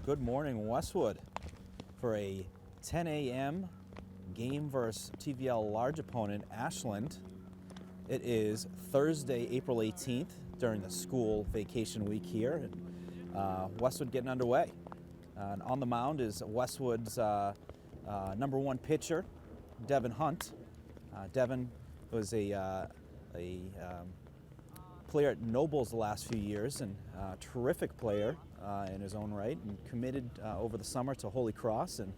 Good morning, Westwood, for a 10 a.m. game versus TVL large opponent, Ashland. It is Thursday, April 18th, during the school vacation week here, and Westwood getting underway. And on the mound is Westwood's number one pitcher, Devin Hunt. Devin was a player at Nobles the last few years, and a terrific player in his own right, and committed over the summer to Holy Cross and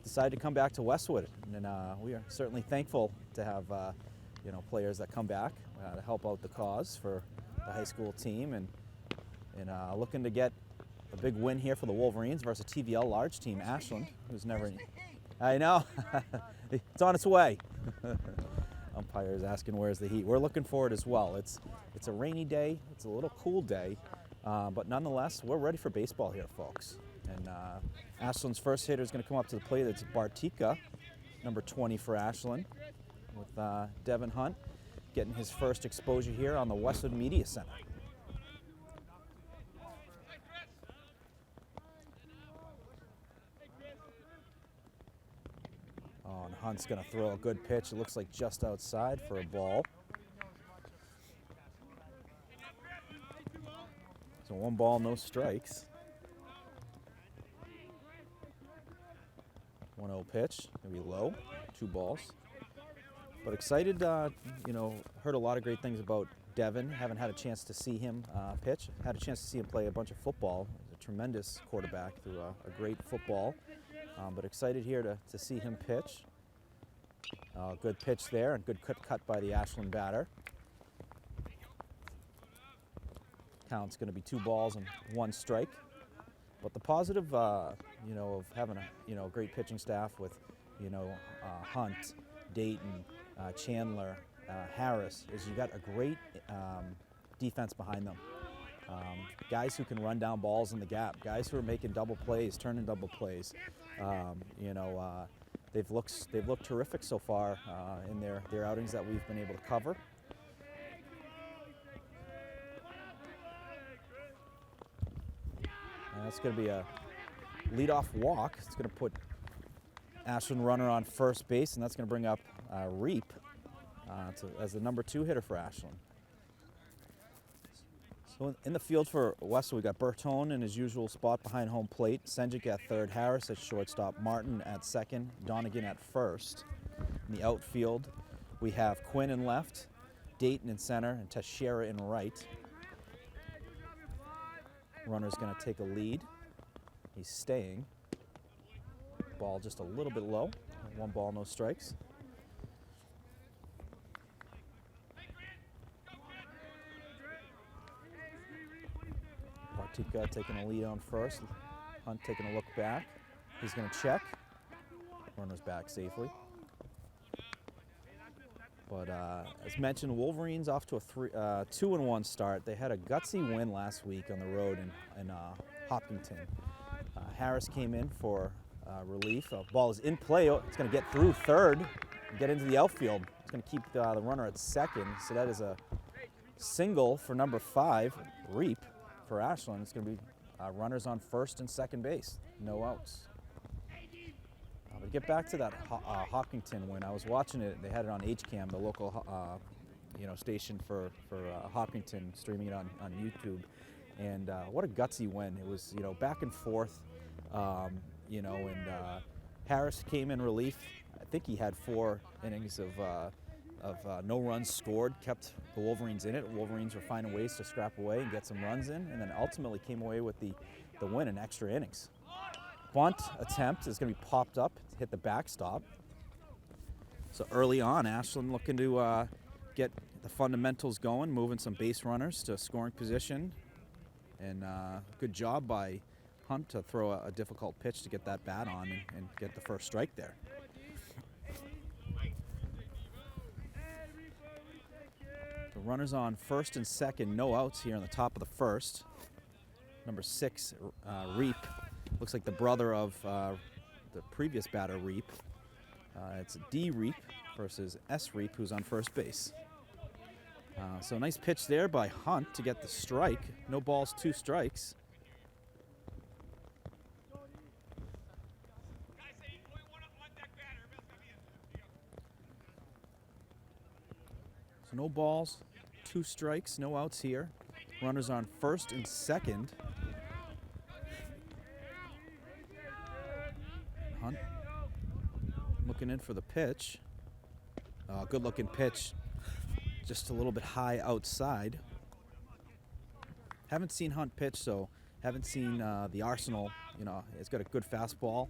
decided to come back to Westwood. And we are certainly thankful to have players that come back to help out the cause for the high school team, and looking to get a big win here for the Wolverines versus a TVL large team, Ashland, who's never... I know, it's on its way. Umpire is asking where's the heat. We're looking for it as well. It's a rainy day, it's a little cool day, but nonetheless, we're ready for baseball here, folks. And Ashland's first hitter is going to come up to the plate. It's Bartika, number 20 for Ashland, with Devin Hunt getting his first exposure here on the Westwood Media Center. Oh, and Hunt's going to throw a good pitch. It looks like just outside for a ball. So 1 ball, no strikes. 1-0 pitch, gonna be low, 2 balls. But excited, heard a lot of great things about Devin. Haven't had a chance to see him pitch. Had a chance to see him play a bunch of football. He's a tremendous quarterback through a great football. But excited here to see him pitch. Good pitch there, and good cut by the Ashland batter. Count's going to be 2 balls and 1 strike. But the positive, of having a great pitching staff with, Hunt, Dayton, Chandler, Harris, is you got a great defense behind them. Guys who can run down balls in the gap, guys who are making double plays, turning double plays. They've looked terrific so far in their outings that we've been able to cover. That's going to be a leadoff walk. It's going to put Ashland runner on first base, and that's going to bring up Reap as the number 2 hitter for Ashland. So in the field for Westwood, we got Bertone in his usual spot behind home plate, Senjic at third, Harris at shortstop, Martin at second, Donegan at first. In the outfield, we have Quinn in left, Dayton in center, and Teixeira in right. Runner's going to take a lead. He's staying. Ball just a little bit low. 1 ball, no strikes. Bartika taking a lead on first. Hunt taking a look back. He's going to check. Runner's back safely. But as mentioned, Wolverines off to a 2-1 start. They had a gutsy win last week on the road in Hopkinton. Harris came in for relief. Ball is in play. It's going to get through third and get into the outfield. It's going to keep the runner at second. So that is a single for number 5, Reap, for Ashland. It's going to be runners on first and second base. No outs. But get back to that Hopkinton win. I was watching it. They had it on HCAM, the local station for Hopkinton, streaming it on YouTube. And what a gutsy win. It was back and forth, and Harris came in relief. I think he had 4 innings of no runs scored, kept the Wolverines in it. Wolverines were finding ways to scrap away and get some runs in, and then ultimately came away with the win in extra innings. Bunt attempt is going to be popped up to hit the backstop. So early on, Ashland looking to get the fundamentals going, moving some base runners to scoring position. And good job by Hunt to throw a difficult pitch to get that bat on and get the first strike there. The runners on first and second, no outs here on the top of the first. Number 6, Reap. Looks like the brother of the previous batter, Reap. It's D. Reap versus S. Reap, who's on first base. So nice pitch there by Hunt to get the strike. No balls, 2 strikes. No balls, 2 strikes, no outs here. Runners on first and second. Hunt looking in for the pitch. Good looking pitch, just a little bit high outside. Haven't seen Hunt pitch, so haven't seen the arsenal. You know, he's got a good fastball.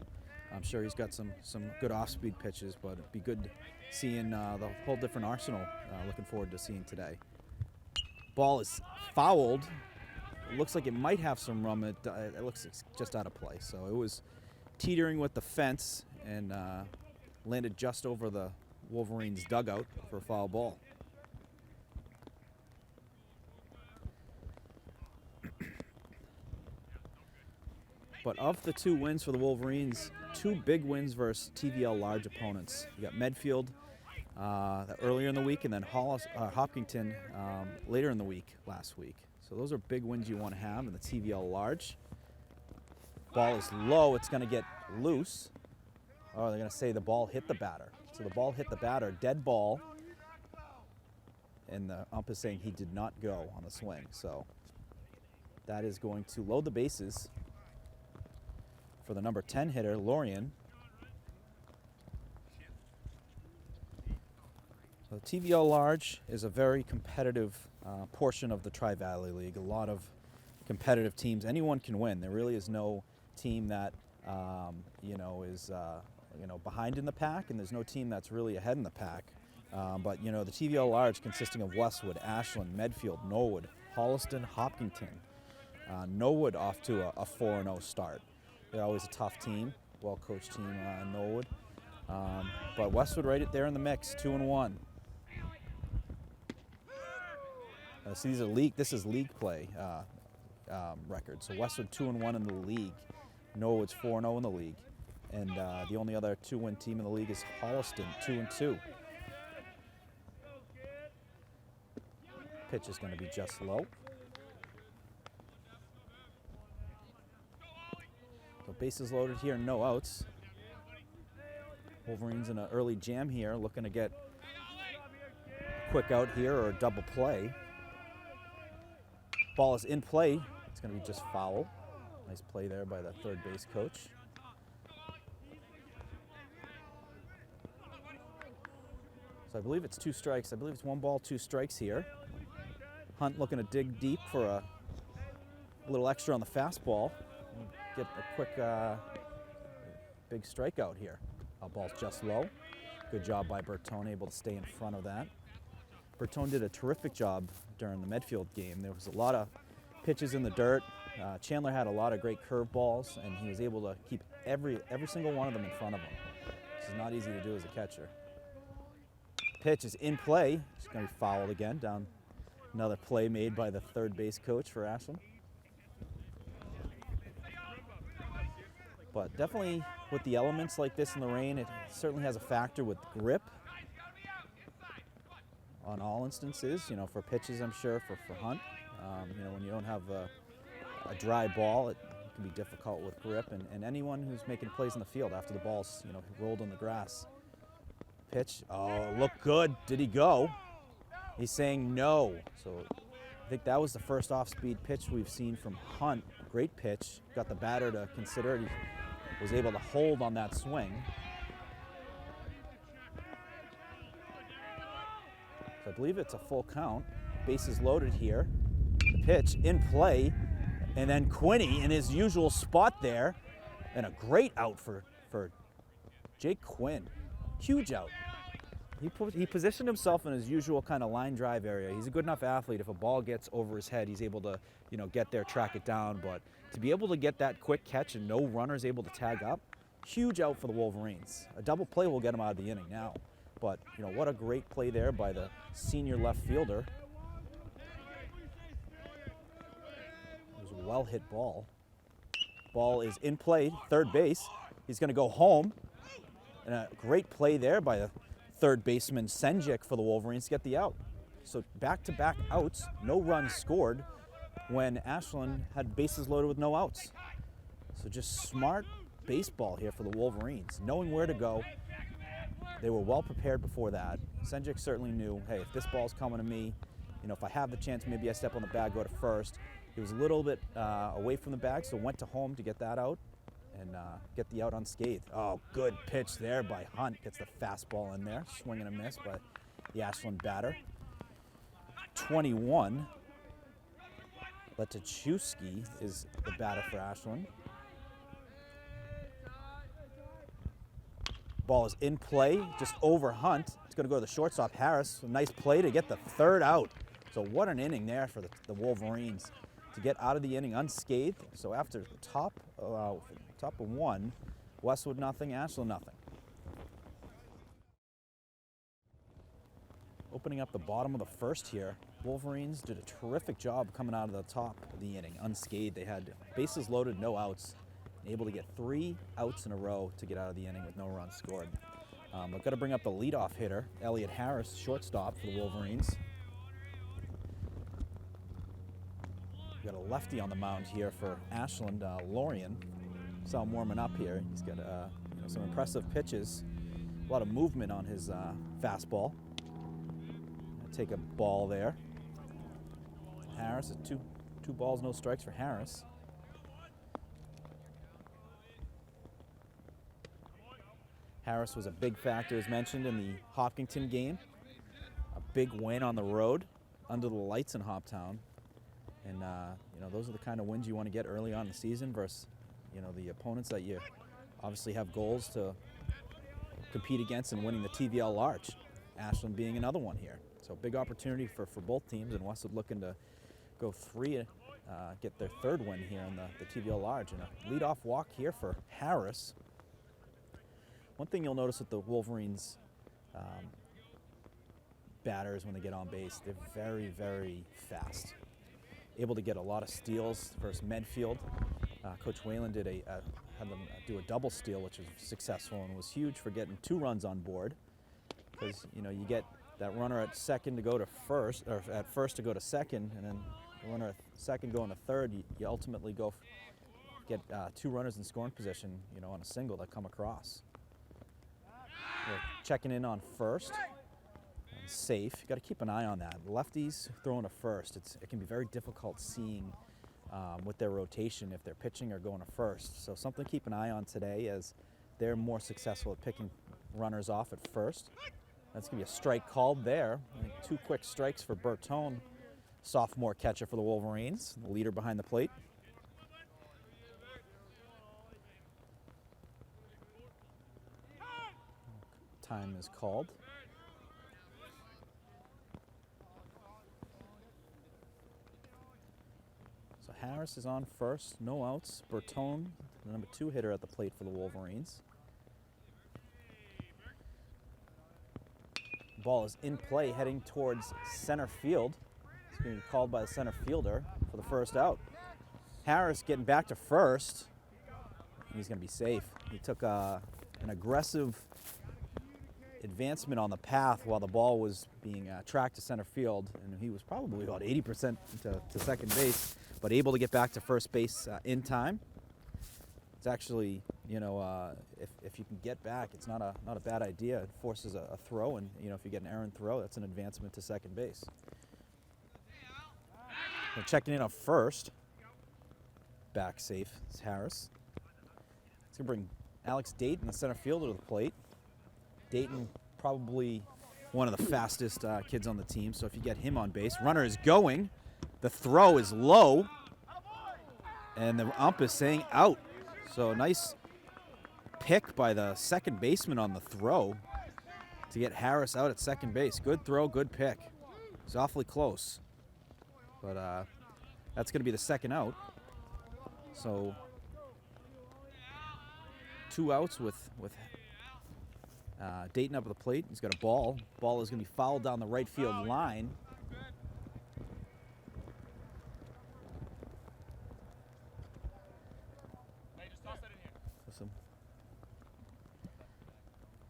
I'm sure he's got some good off-speed pitches, but it'd be good seeing the whole different arsenal. Looking forward to seeing today. Ball is fouled. It looks like it might have some room. It looks just out of play. So it was teetering with the fence and landed just over the Wolverines' dugout for a foul ball. But of the 2 wins for the Wolverines, 2 big wins versus TVL large opponents. You got Medfield earlier in the week, and then Hopkinton later in the week last week. So those are big wins you want to have in the TVL large. Ball is low. It's going to get loose. Oh, they're going to say the ball hit the batter. So the ball hit the batter, dead ball. And the ump is saying he did not go on the swing. So that is going to load the bases for the number 10 hitter, Lorian. So TVL Large is a very competitive portion of the Tri-Valley League. A lot of competitive teams. Anyone can win. There really is no team that is behind in the pack, and there's no team that's really ahead in the pack. But the TVL Large, consisting of Westwood, Ashland, Medfield, Norwood, Holliston, Hopkinton. Norwood off to a 4-0 start. They're always a tough team, well-coached team, Norwood. But Westwood right there in the mix, 2-1. So these are this is league play record. So Westwood 2-1 in the league. Norwood's 4-0 in the league. And the only other 2-win team in the league is Holliston, 2-2. Pitch is going to be just low. So bases loaded here, no outs. Wolverines in an early jam here, looking to get a quick out here or a double play. Ball is in play. It's going to be just foul. Nice play there by the third base coach. So I believe it's 2 strikes. I believe it's 1 ball, 2 strikes here. Hunt looking to dig deep for a little extra on the fastball. Get a quick big strikeout here. Ball's just low. Good job by Bertone, able to stay in front of that. Bertone did a terrific job during the Medfield game. There was a lot of pitches in the dirt. Chandler had a lot of great curveballs, and he was able to keep every single one of them in front of him. This is not easy to do as a catcher. Pitch is in play. It's going to be fouled again. Down another play made by the third base coach for Ashland. But definitely with the elements like this in the rain, it certainly has a factor with grip on all instances. For pitches, I'm sure, for Hunt. When you don't have a dry ball, it can be difficult with grip. And anyone who's making plays in the field after the ball's rolled on the grass. Pitch, oh, look good. Did he go? He's saying no. So I think that was the first off-speed pitch we've seen from Hunt. Great pitch. Got the batter to consider it. He was able to hold on that swing. So I believe it's a full count. Bases loaded here. The pitch in play. And then Quinney in his usual spot there. And a great out for Jake Quinn. Huge out. He positioned himself in his usual kind of line drive area. He's a good enough athlete. If a ball gets over his head, he's able to, get there, track it down. But to be able to get that quick catch and no runner's able to tag up, huge out for the Wolverines. A double play will get him out of the inning now. But, what a great play there by the senior left fielder. It was a well-hit ball. Ball is in play, third base. He's going to go home. And a great play there by the third baseman Senjik for the Wolverines to get the out. So back-to-back outs, no runs scored when Ashland had bases loaded with no outs. So just smart baseball here for the Wolverines, knowing where to go they were well prepared before that. Senjik certainly knew, hey, if this ball's coming to me, if I have the chance, maybe I step on the bag, go to first. He was a little bit away from the bag, so went to home to get that out and get the out unscathed. Oh, good pitch there by Hunt. Gets the fastball in there. Swing and a miss by the Ashland batter. 21. Letachewski is the batter for Ashland. Ball is in play, just over Hunt. It's going to go to the shortstop, Harris. A nice play to get the third out. So what an inning there for the Wolverines to get out of the inning unscathed. So after the top of one, Westwood nothing, Ashland nothing. Opening up the bottom of the first here, Wolverines did a terrific job coming out of the top of the inning unscathed. They had bases loaded, no outs, able to get 3 outs in a row to get out of the inning with no runs scored. I've got to bring up the leadoff hitter, Elliot Harris, shortstop for the Wolverines. We've got a lefty on the mound here for Ashland, Lorian. Saw him warming up here. He's got some impressive pitches, a lot of movement on his fastball. Take a ball there. Harris, two balls, no strikes for Harris. Harris was a big factor, as mentioned, in the Hopkinton game. A big win on the road, under the lights in Hoptown. And those are the kind of wins you want to get early on in the season versus, the opponents that you obviously have goals to compete against and winning the TVL large. Ashland being another one here. So big opportunity for both teams, and Westwood looking to go 3, get their 3rd win here in the TVL large. And a leadoff walk here for Harris. One thing you'll notice with the Wolverines batters when they get on base, they're very, very fast. Able to get a lot of steals versus Medfield. Coach Whalen had them do a double steal, which was successful and was huge for getting 2 runs on board. Because you get that runner at second to go to first, or at first to go to second, and then the runner at second going to third. You ultimately get 2 runners in scoring position, on a single that come across. We're checking in on first. Safe. You got to keep an eye on that. Lefties throwing to first. It can be very difficult seeing with their rotation if they're pitching or going to first. So something to keep an eye on today, as they're more successful at picking runners off at first. That's going to be a strike called there. I think 2 quick strikes for Bertone, sophomore catcher for the Wolverines, the leader behind the plate. Time is called. So Harris is on first, no outs. Bertone, the number 2 hitter at the plate for the Wolverines. Ball is in play, heading towards center field. It's going to be called by the center fielder for the first out. Harris getting back to first. He's going to be safe. He took an aggressive advancement on the path while the ball was being tracked to center field, and he was probably about 80% to second base, but able to get back to first base in time. It's actually, if you can get back, it's not a bad idea. It forces a throw, and if you get an errant throw, that's an advancement to second base. We're checking in on first. Back safe is Harris. It's going to bring Alex Dayton, the center fielder, to the plate. Dayton, probably one of the fastest kids on the team, so if you get him on base. Runner is going. The throw is low, and the ump is saying out. So nice pick by the second baseman on the throw to get Harris out at second base. Good throw, good pick. It's awfully close, but that's going to be the second out. So 2 outs with Dayton up at the plate. He's got a ball. Ball is going to be fouled down the right field line. Some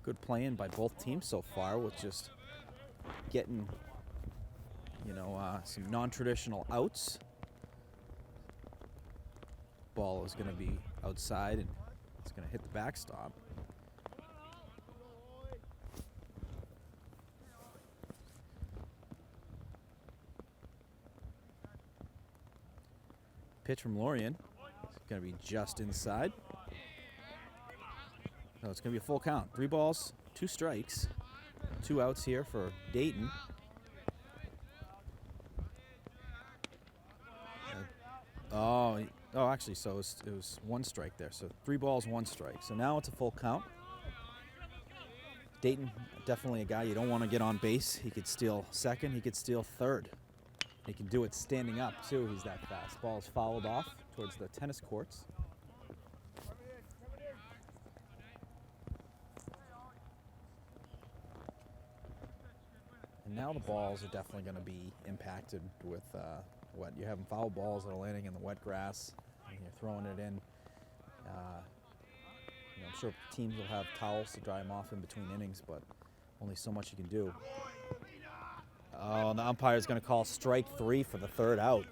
good playing by both teams so far, with just getting, some non-traditional outs. Ball is going to be outside, and it's going to hit the backstop. pitch from Lorien. It's going to be just inside. So it's going to be a full count. 3 balls, 2 strikes, 2 outs here for Dayton. Actually, so it was 1 strike there. So 3 balls, 1 strike. So now it's a full count. Dayton, definitely a guy you don't want to get on base. He could steal second. He could steal third. He can do it standing up, too. He's that fast. Ball is fouled off towards the tennis courts. And now the balls are definitely going to be impacted with wet. You're having foul balls that are landing in the wet grass, and you're throwing it in. I'm sure teams will have towels to dry them off in between innings, but only so much you can do. Oh, and the umpire is going to call strike 3 for the 3rd out.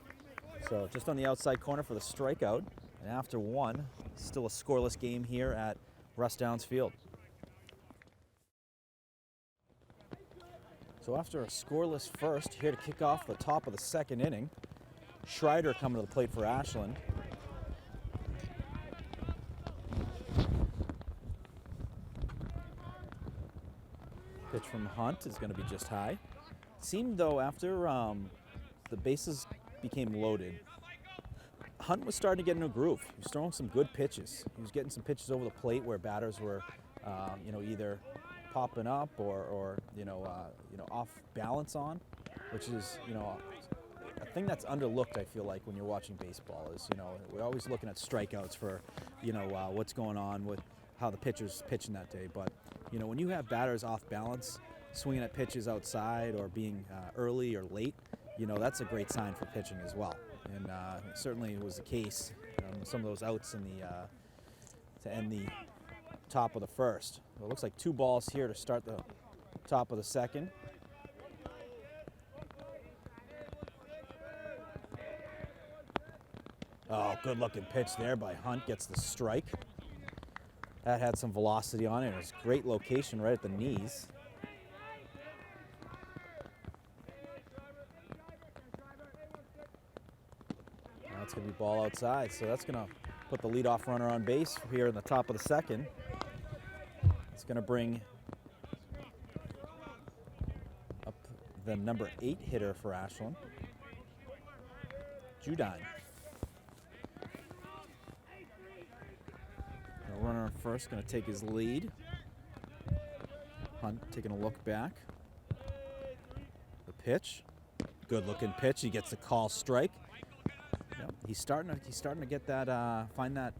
So just on the outside corner for the strikeout. And after 1, still a scoreless game here at Russ Downs Field. So after a scoreless first, here to kick off the top of the 2nd inning, Schreider coming to the plate for Ashland. Pitch from Hunt is going to be just high. Seemed, though, after the bases became loaded, Hunt was starting to get in a groove. He was throwing some good pitches. He was getting some pitches over the plate where batters were, either popping up or off balance on, which is, a thing that's underlooked, I feel like, when you're watching baseball is, we're always looking at strikeouts for, what's going on with how the pitcher's pitching that day. But, when you have batters off balance, swinging at pitches outside or being early or late, that's a great sign for pitching as well. And it certainly was the case. Some of those outs in the to end the top of the 1st. Well, it looks like 2 balls here to start the top of the 2nd. Oh, good looking pitch there by Hunt, gets the strike. That had some velocity on it. It was a great location right at the knees. Now it's going to be ball outside, so that's going to put the leadoff runner on base here in the top of the 2nd. It's going to bring up the number 8 hitter for Ashland, Judine. The runner on first going to take his lead. Hunt taking a look back. The pitch, good looking pitch. He gets the call strike. Yep. He's starting to get that find that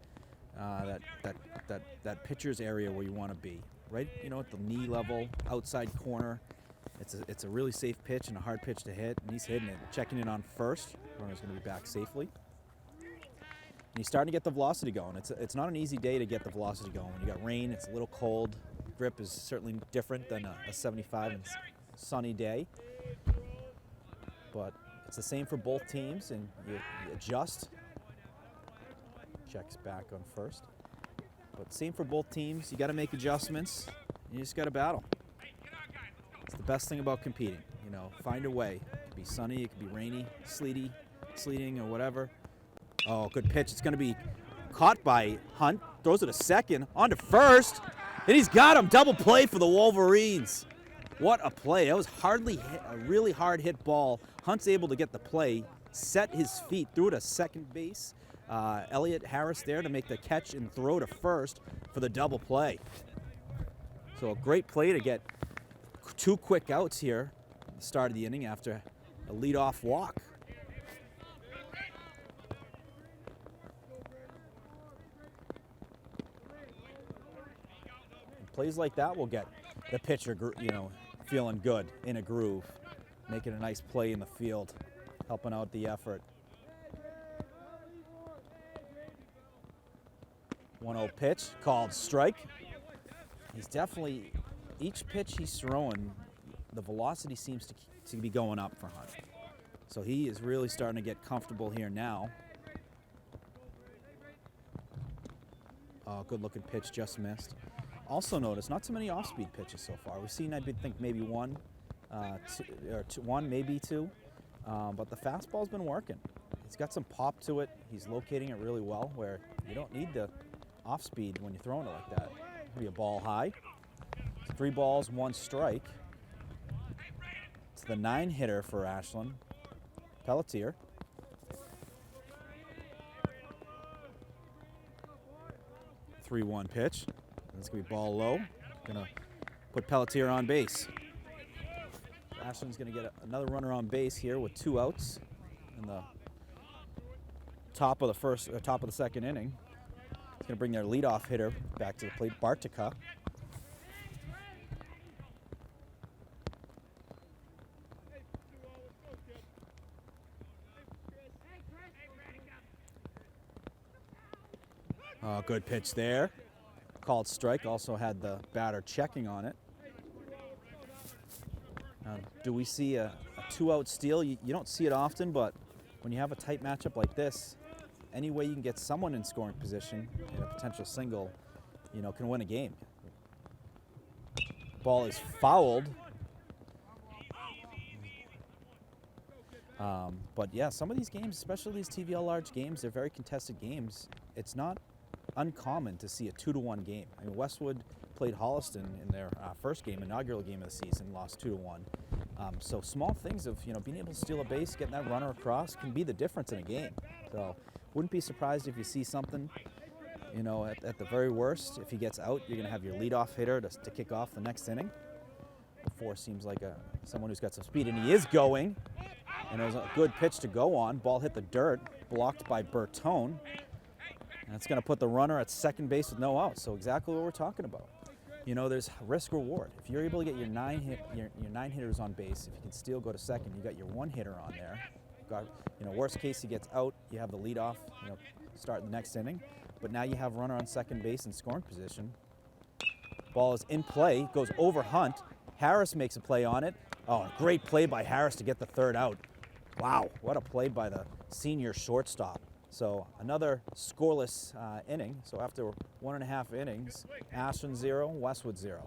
that pitcher's area where you want to be, right? At the knee level, outside corner. It's a really safe pitch and a hard pitch to hit, and he's hitting it. Checking in on first. Runner's going to be back safely. And he's starting to get the velocity going. It's not an easy day to get the velocity going. You got rain, it's a little cold. Grip is certainly different than a 75 and sunny day. But it's the same for both teams, and you adjust. Checks back on first. But same for both teams. You got to make adjustments. You just got to battle. It's the best thing about competing. Find a way. It could be sunny, it could be rainy, sleeting, or whatever. Oh, good pitch. It's going to be caught by Hunt. Throws it to second, on to first, and he's got him. Double play for the Wolverines. What a play. That was a really hard hit ball. Hunt's able to get the play, set his feet, threw it to second base. Elliott Harris there to make the catch and throw to first for the double play. So a great play to get 2 quick outs here at the start of the inning after a leadoff walk. Plays like that will get the pitcher, feeling good, in a groove, making a nice play in the field, helping out the effort. 1-0 pitch, called strike. He's definitely, each pitch he's throwing, the velocity seems to be going up for Hunt. So he is really starting to get comfortable here now. Good looking pitch, just missed. Also notice, not too many off-speed pitches so far. We've seen, I think, maybe one, maybe two. But the fastball's been working. He's got some pop to it. He's locating it really well where you don't need the off speed when you're throwing it like that. Maybe a ball high. 3 balls, 1 strike. It's the 9 hitter for Ashland, Pelletier. The 3-1 pitch. It's going to be ball low. Going to put Pelletier on base. Ashland's going to get another runner on base here with 2 outs in the top of the second inning. It's going to bring their leadoff hitter back to the plate, Bartica. Oh, good pitch there. Called strike. Also had the batter checking on it. Do we see a 2-out steal? You don't see it often, but when you have a tight matchup like this, any way you can get someone in scoring position in a potential single, can win a game. Ball is fouled. But yeah, some of these games, especially these TVL large games, they're very contested games. It's not uncommon to see a 2-1 game. I mean, Westwood played Holliston in their first game, inaugural game of the season, lost 2-1. So small things of being able to steal a base, getting that runner across can be the difference in a game. So wouldn't be surprised if you see something, at the very worst. If he gets out, you're going to have your leadoff hitter to kick off the next inning. 4 seems like someone who's got some speed, and he is going. And it was a good pitch to go on. Ball hit the dirt, blocked by Bertone. And it's going to put the runner at second base with no outs. So exactly what we're talking about. There's risk reward. If you're able to get your 9 hitters on base, if you can still go to second, you got your 1 hitter on there. You've got, worst case he gets out, you have the leadoff, start the next inning. But now you have runner on second base in scoring position. Ball is in play, goes over Hunt. Harris makes a play on it. Oh, great play by Harris to get the 3rd out. Wow, what a play by the senior shortstop. So another scoreless inning. So after 1.5 innings, Ashland 0, Westwood 0.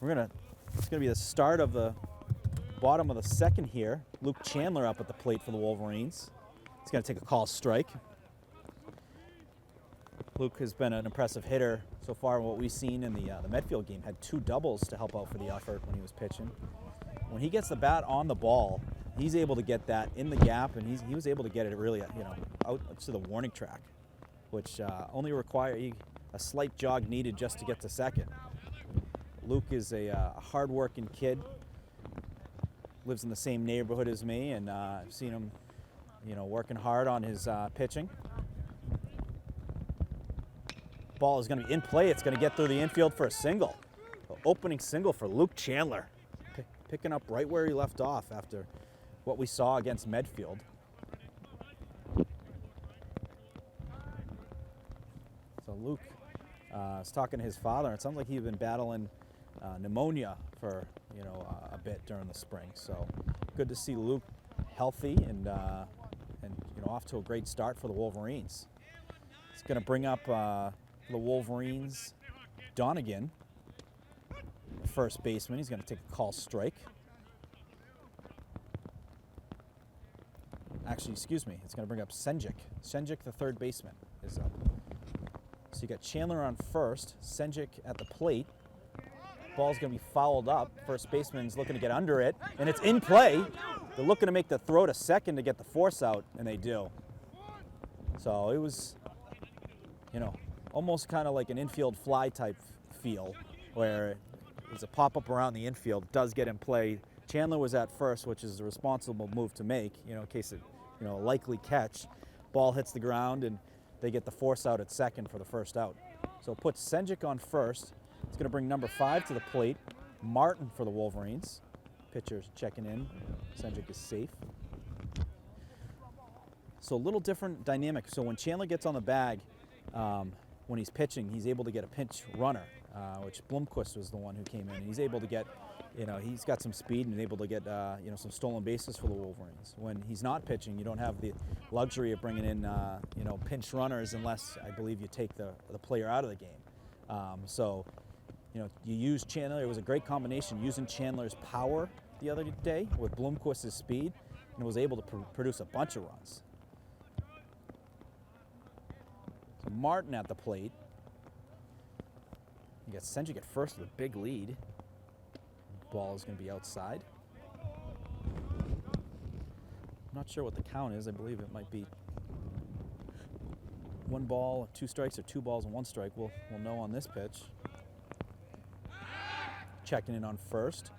It's gonna be the start of the bottom of the second here. Luke Chandler up at the plate for the Wolverines. He's gonna take a call strike. Luke has been an impressive hitter so far. What we've seen in the Medfield game, had 2 doubles to help out for the effort when he was pitching. When he gets the bat on the ball, he's able to get that in the gap, and he was able to get it really, out to the warning track, which only required a slight jog needed just to get to second. Luke is a hard-working kid, lives in the same neighborhood as me, and I've seen him, working hard on his pitching. Ball is going to be in play. It's going to get through the infield for a single. Opening single for Luke Chandler. Picking up right where he left off after what we saw against Medfield. So Luke is talking to his father. It sounds like he'd been battling pneumonia for a bit during the spring. So good to see Luke healthy and off to a great start for the Wolverines. It's going to bring up the Wolverines Donegan, first baseman. He's going to take a call strike. Actually, excuse me, it's going to bring up Senjik. Senjik, the 3rd baseman, is up. So you got Chandler on first, Senjik at the plate. Ball's going to be fouled up. First baseman's looking to get under it, and it's in play. They're looking to make the throw to second to get the force out, and they do. So it was, almost kind of like an infield fly type feel, where there's a pop-up around the infield, does get in play. Chandler was at first, which is a responsible move to make, in case it, a likely catch. Ball hits the ground, and they get the force out at second for the first out. So it puts Senjik on first. It's going to bring number 5 to the plate, Martin for the Wolverines. Pitcher's checking in. Senjik is safe. So a little different dynamic. So when Chandler gets on the bag, when he's pitching, he's able to get a pinch runner, which Blomquist was the one who came in. He's able to get, he's got some speed and able to get, some stolen bases for the Wolverines. When he's not pitching, you don't have the luxury of bringing in, pinch runners unless, I believe, you take the player out of the game. So, you use Chandler. It was a great combination, using Chandler's power the other day with Bloomquist's speed and was able to produce a bunch of runs. So Martin at the plate. You got Senjic at first with a big lead. Ball is going to be outside. I'm not sure what the count is. I believe it might be 1 ball, 2 strikes, or 2 balls and 1 strike. We'll know on this pitch. Checking in on first.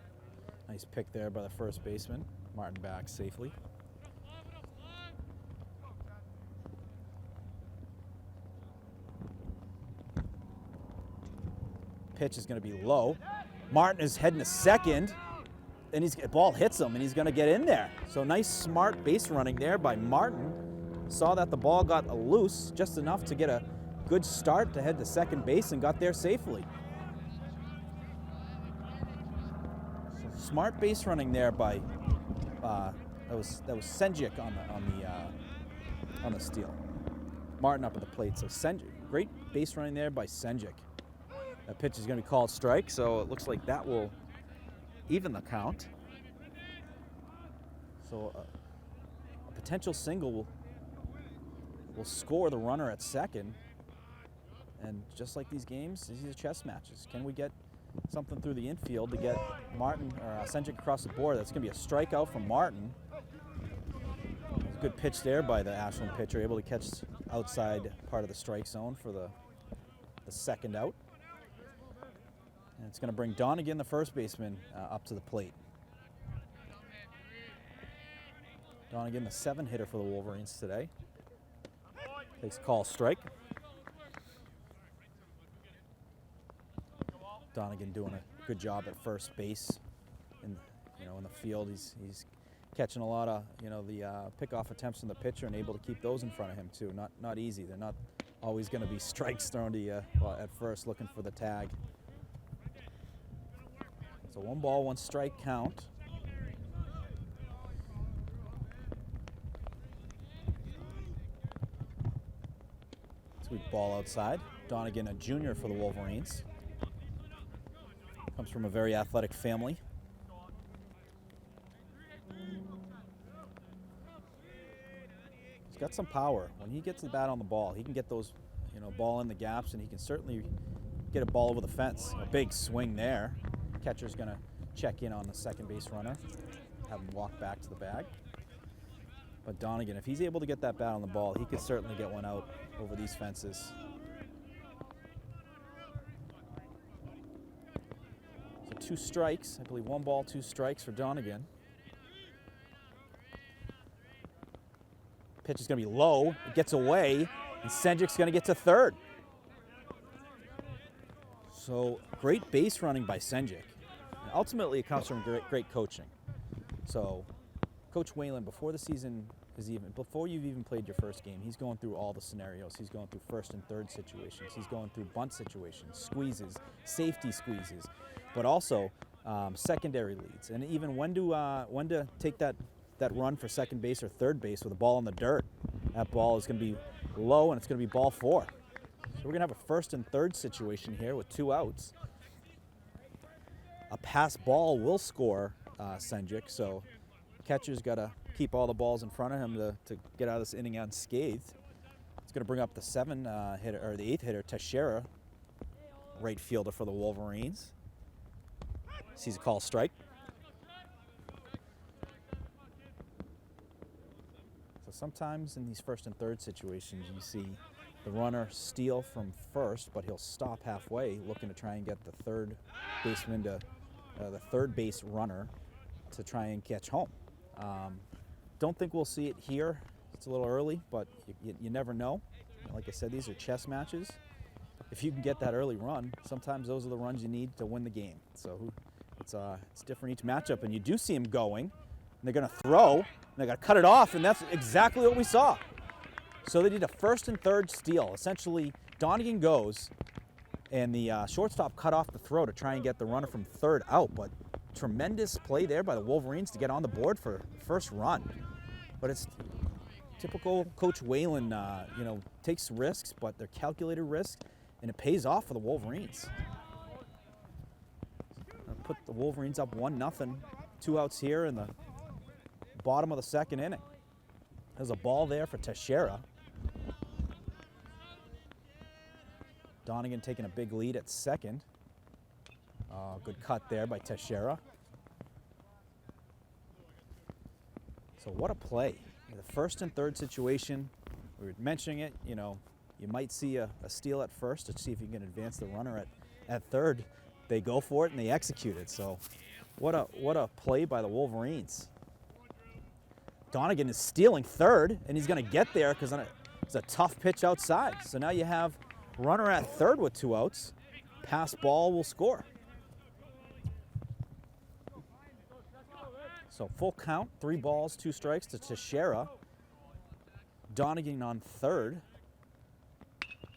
Nice pick there by the first baseman. Martin back safely. Pitch is going to be low. Martin is heading to second, and the ball hits him, and he's going to get in there. So nice, smart base running there by Martin. Saw that the ball got loose just enough to get a good start to head to second base and got there safely. So smart base running there by that was Senjic on the steal. Martin up at the plate. So Senjic, great base running there by Senjic. That pitch is going to be called strike, so it looks like that will even the count. So a potential single will score the runner at second. And just like these games, these are chess matches. Can we get something through the infield to get Martin or Senjic across the board? That's going to be a strikeout from Martin. A good pitch there by the Ashland pitcher, able to catch outside part of the strike zone for the second out. And it's going to bring Donegan, the first baseman, up to the plate. Donegan, the 7-hitter for the Wolverines today. Takes call strike. Donegan doing a good job at first base. In the field, he's catching a lot of the pickoff attempts from the pitcher and able to keep those in front of him too. Not easy. They're not always going to be strikes thrown to you at first, looking for the tag. So 1 ball, 1 strike count. Sweet ball outside. Donegan, a junior for the Wolverines. Comes from a very athletic family. He's got some power. When he gets the bat on the ball, he can get those, ball in the gaps, and he can certainly get a ball over the fence. A big swing there. Catcher's going to check in on the second base runner, have him walk back to the bag. But Donegan, if he's able to get that bat on the ball, he could certainly get one out over these fences. So 2 strikes, I believe 1 ball, 2 strikes for Donegan. Pitch is going to be low, it gets away, and Senjic's going to get to third. So great base running by Senjic. And ultimately, it comes from great coaching. So Coach Whalen, before the season before you've even played your first game, he's going through all the scenarios. He's going through first and third situations. He's going through bunt situations, squeezes, safety squeezes, but also secondary leads, and even when to take that run for second base or third base with a ball in the dirt. That ball is going to be low, and it's going to be ball 4. So we're going to have a first and third situation here with 2 outs. A pass ball will score Senjic, so catcher's got to keep all the balls in front of him to get out of this inning unscathed. It's going to bring up the 7-hitter, or the 8th hitter, Teixeira, right fielder for the Wolverines. Sees a call strike. So sometimes in these first and third situations, you see the runner steal from first, but he'll stop halfway looking to try and get the third baseman to the third base runner to try and catch home. Don't think we'll see it here. It's a little early, but you never know. Like I said, these are chess matches. If you can get that early run, sometimes those are the runs you need to win the game. So it's different each matchup, and you do see them going, and they're going to throw, and they got to cut it off, and that's exactly what we saw. So they did a first and third steal. Essentially, Donegan goes, and the shortstop cut off the throw to try and get the runner from third out, but tremendous play there by the Wolverines to get on the board for first run. But it's typical Coach Whalen, takes risks, but they're calculated risks, and it pays off for the Wolverines. Put the Wolverines up 1-0 2 outs here in the bottom of the second inning. There's a ball there for Teixeira. Donegan taking a big lead at second. Good cut there by Teixeira. So what a play. The first and third situation, we were mentioning it, you know, you might see a steal at first to see if you can advance the runner at third. They go for it and they execute it. So what a play by the Wolverines. Donegan is stealing third, and he's going to get there because it's a tough pitch outside. So now you have runner at third with 2 outs. Pass ball will score. So full count, 3 balls, 2 strikes to Teixeira. Donegan on third.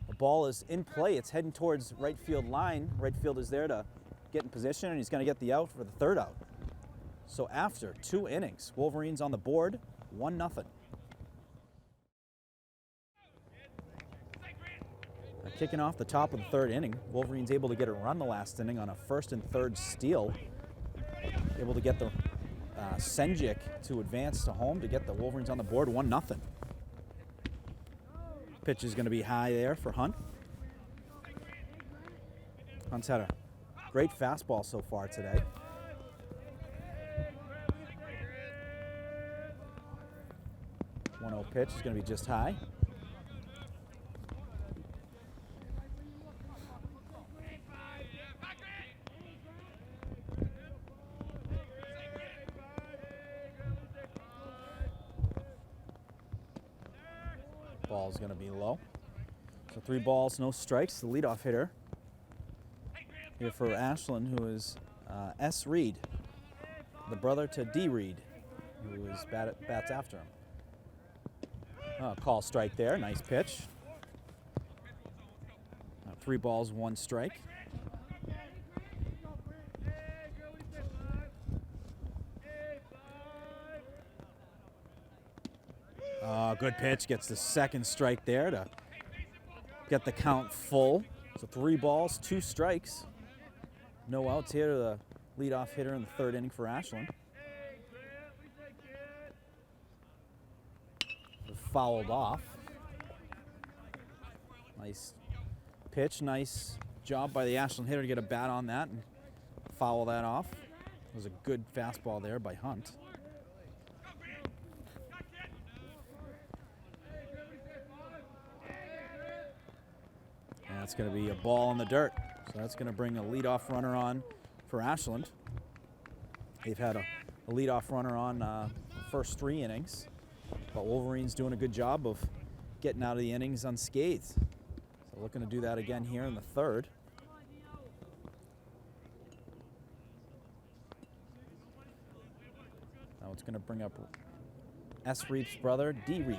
The ball is in play. It's heading towards right field line. Right field is there to get in position, and he's going to get the out for the third out. So after 2 innings, Wolverines on the board, 1-0. Kicking off the top of the third inning, Wolverines able to get a run the last inning on a first and third steal. Able to get the Senjik to advance to home to get the Wolverines on the board, 1-0. Pitch is going to be high there for Hunt. Hunt's had a great fastball so far today. Pitch is going to be just high. Ball's going to be low. So 3 balls, no strikes. The leadoff hitter here for Ashland, who is S. Reed, the brother to D. Reed, who is bats after him. Call strike there, nice pitch. 3 balls, 1 strike. Good pitch, gets the second strike there to get the count full. So 3 balls, 2 strikes. No outs here to the leadoff hitter in the third inning for Ashland. Fouled off. Nice pitch, nice job by the Ashland hitter to get a bat on that and foul that off. It was a good fastball there by Hunt. And that's going to be a ball in the dirt. So that's going to bring a leadoff runner on for Ashland. They've had a leadoff runner on the first 3 innings. But Wolverines doing a good job of getting out of the innings unscathed. So looking to do that again here in the third. Now it's going to bring up S. Reap's brother, D. Reap.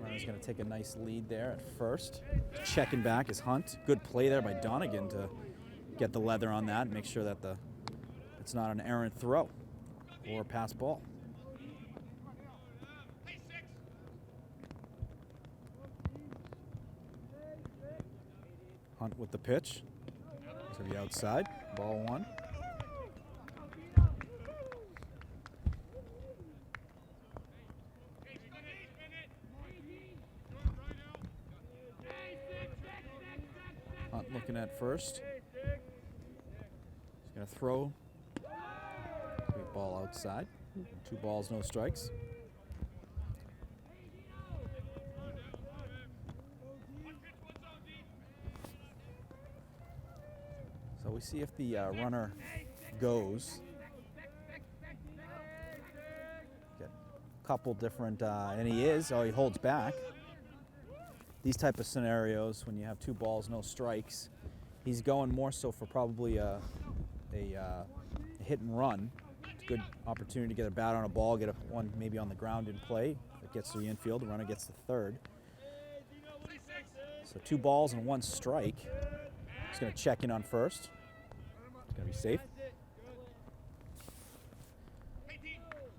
Runner's going to take a nice lead there at first. Checking back is Hunt. Good play there by Donegan to get the leather on that and make sure that it's not an errant throw or a pass ball. Hunt with the pitch. It's going to be outside. Ball 1. Hunt looking at first. He's going to throw. Great ball outside. 2 balls, no strikes. So we see if the runner goes. Get a couple different, and he is. Oh, he holds back. These type of scenarios, when you have 2 balls, no strikes, he's going more so for probably a hit and run. It's a good opportunity to get a bat on a ball, get one maybe on the ground in play. If it gets to the infield, the runner gets the third. So 2 balls and 1 strike. He's going to check in on first. It's going to be safe.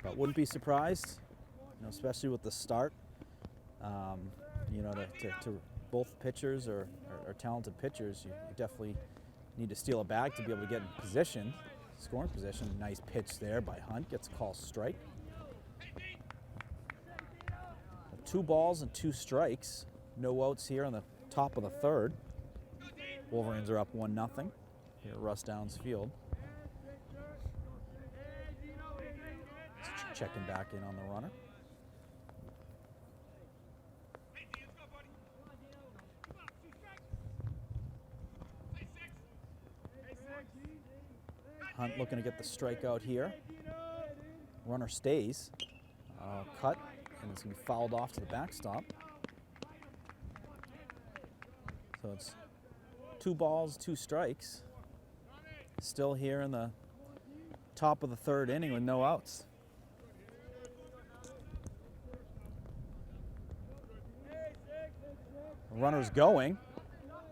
But wouldn't be surprised, especially with the start. To both pitchers are talented pitchers. You definitely need to steal a bag to be able to get in position, scoring position. Nice pitch there by Hunt, gets a call strike. 2 balls and 2 strikes. No outs here on the top of the third. Wolverines are up 1-0 here at Russ Downs Field. Checking back in on the runner. Hunt looking to get the strikeout here. Runner stays. Cut, and it's going to be fouled off to the backstop. So it's 2 balls, 2 strikes. Still here in the top of the third inning with no outs. The runner's going.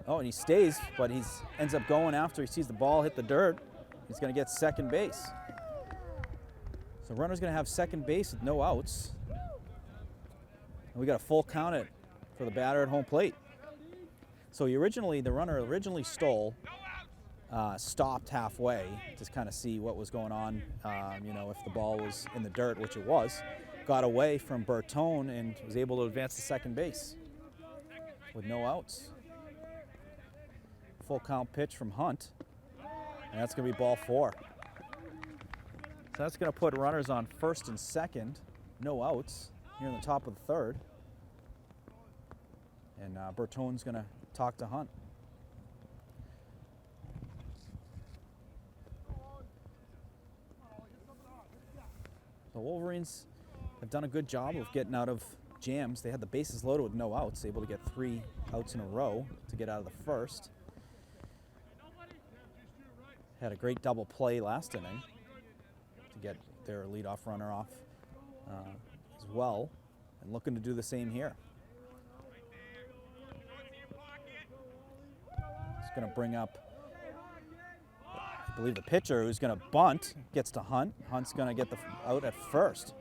Oh, and he stays, but he ends up going after he sees the ball hit the dirt. He's going to get second base. So runner's going to have second base with no outs. And we got a full count for the batter at home plate. So the runner originally stole, stopped halfway to kind of see what was going on, if the ball was in the dirt, which it was. Got away from Bertone and was able to advance to second base with no outs. Full count pitch from Hunt. And that's going to be ball 4. So that's going to put runners on first and second, no outs, here in the top of the third. And Bertone's going to talk to Hunt. The Wolverines have done a good job of getting out of jams. They had the bases loaded with no outs, able to get 3 outs in a row to get out of the first. Had a great double play last inning to get their leadoff runner off as well, and looking to do the same here. It's going to bring up, I believe, the pitcher, who's going to bunt, gets to Hunt. Hunt's going to get the out at first.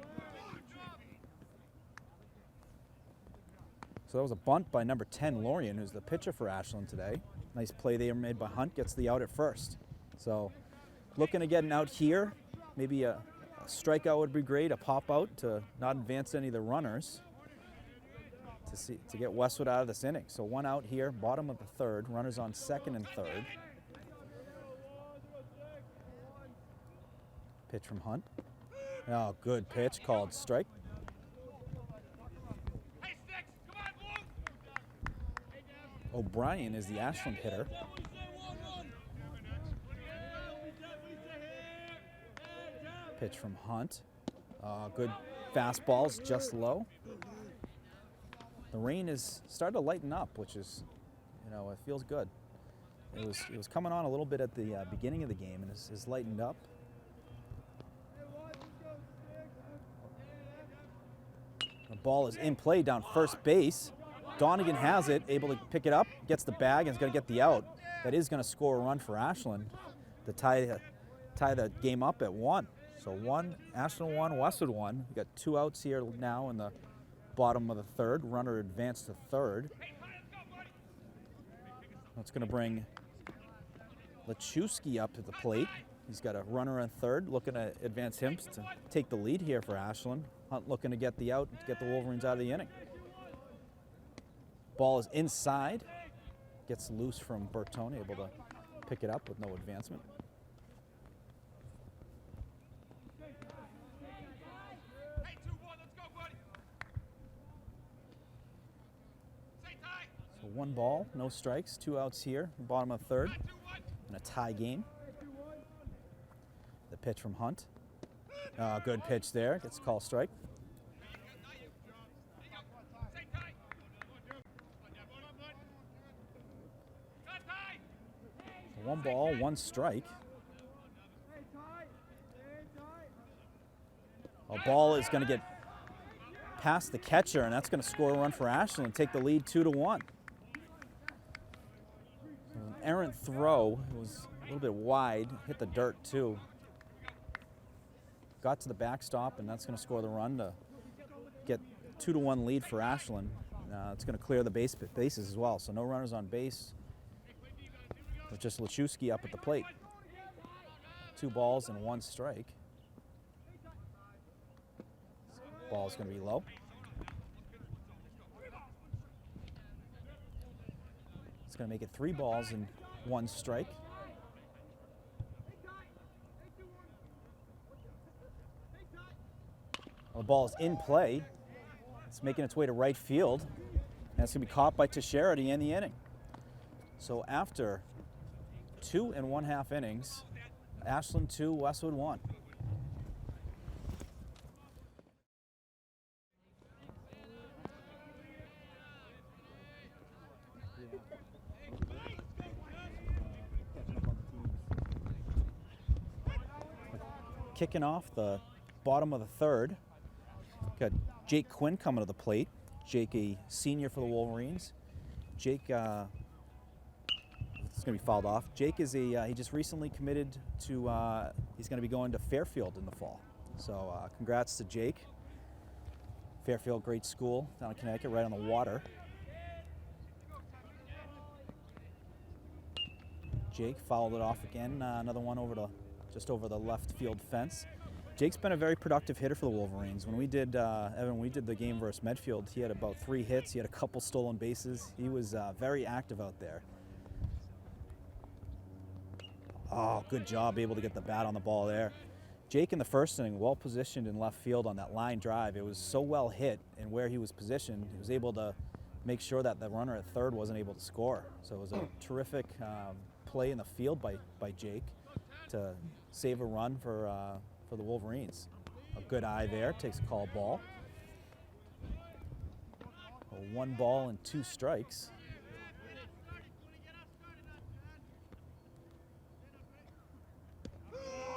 So that was a bunt by number 10, Lorien, who's the pitcher for Ashland today. Nice play there made by Hunt, gets the out at first. So looking to get an out here. Maybe a strikeout would be great, a pop out to not advance any of the runners to get Westwood out of this inning. So 1 out here, bottom of the third, runners on second and third. Pitch from Hunt. Oh, good pitch, called strike. O'Brien is the Ashland hitter. Pitch from Hunt. Good fastballs, just low. The rain is starting to lighten up, which is, it feels good. It was coming on a little bit at the beginning of the game, and it's lightened up. The ball is in play down first base. Donegan has it, able to pick it up, gets the bag, and is going to get the out. That is going to score a run for Ashland to tie the game up at 1. So 1, Ashland 1, Westwood 1. We got 2 outs here now in the bottom of the third. Runner advanced to third. That's going to bring Lachewski up to the plate. He's got a runner on third, looking to advance him to take the lead here for Ashland. Hunt looking to get the out, to get the Wolverines out of the inning. Ball is inside. Gets loose from Bertone, able to pick it up with no advancement. So 1 ball, no strikes, 2 outs here, bottom of third, and a tie game. The pitch from Hunt. Good pitch there, gets a call strike. So 1 ball, 1 strike. A ball is going to get past the catcher, and that's going to score a run for Ashland and take the lead 2-1. An errant throw. It was a little bit wide, hit the dirt too. Got to the backstop, and that's going to score the run to get 2-1 lead for Ashland. it's going to clear the bases as well. So no runners on base with just Lachewski up at the plate. 2 balls and 1 strike. Ball's going to be low. It's going to make it 3 balls and 1 strike. Well, the ball is in play. It's making its way to right field. And it's going to be caught by Teixeira to end the inning. So after 2 1/2 innings, Ashland 2, Westwood 1. Kicking off the bottom of the 3rd. Got Jake Quinn coming to the plate. Jake, a senior for the Wolverines. Jake, it's going to be fouled off. Jake is he just recently committed to, he's going to be going to Fairfield in the fall. So congrats to Jake. Fairfield, great school down in Connecticut, right on the water. Jake fouled it off again. Another one just over the left field fence. Jake's been a very productive hitter for the Wolverines. When we did, Evan, we did the game versus Medfield, he had about 3 hits. He had a couple stolen bases. He was very active out there. Oh, good job, able to get the bat on the ball there. Jake in the first inning, well positioned in left field on that line drive. It was so well hit, and where he was positioned, he was able to make sure that the runner at 3rd wasn't able to score. So it was a terrific play in the field by Jake to save a run for the Wolverines. A good eye there, takes a call ball. 1 ball and 2 strikes.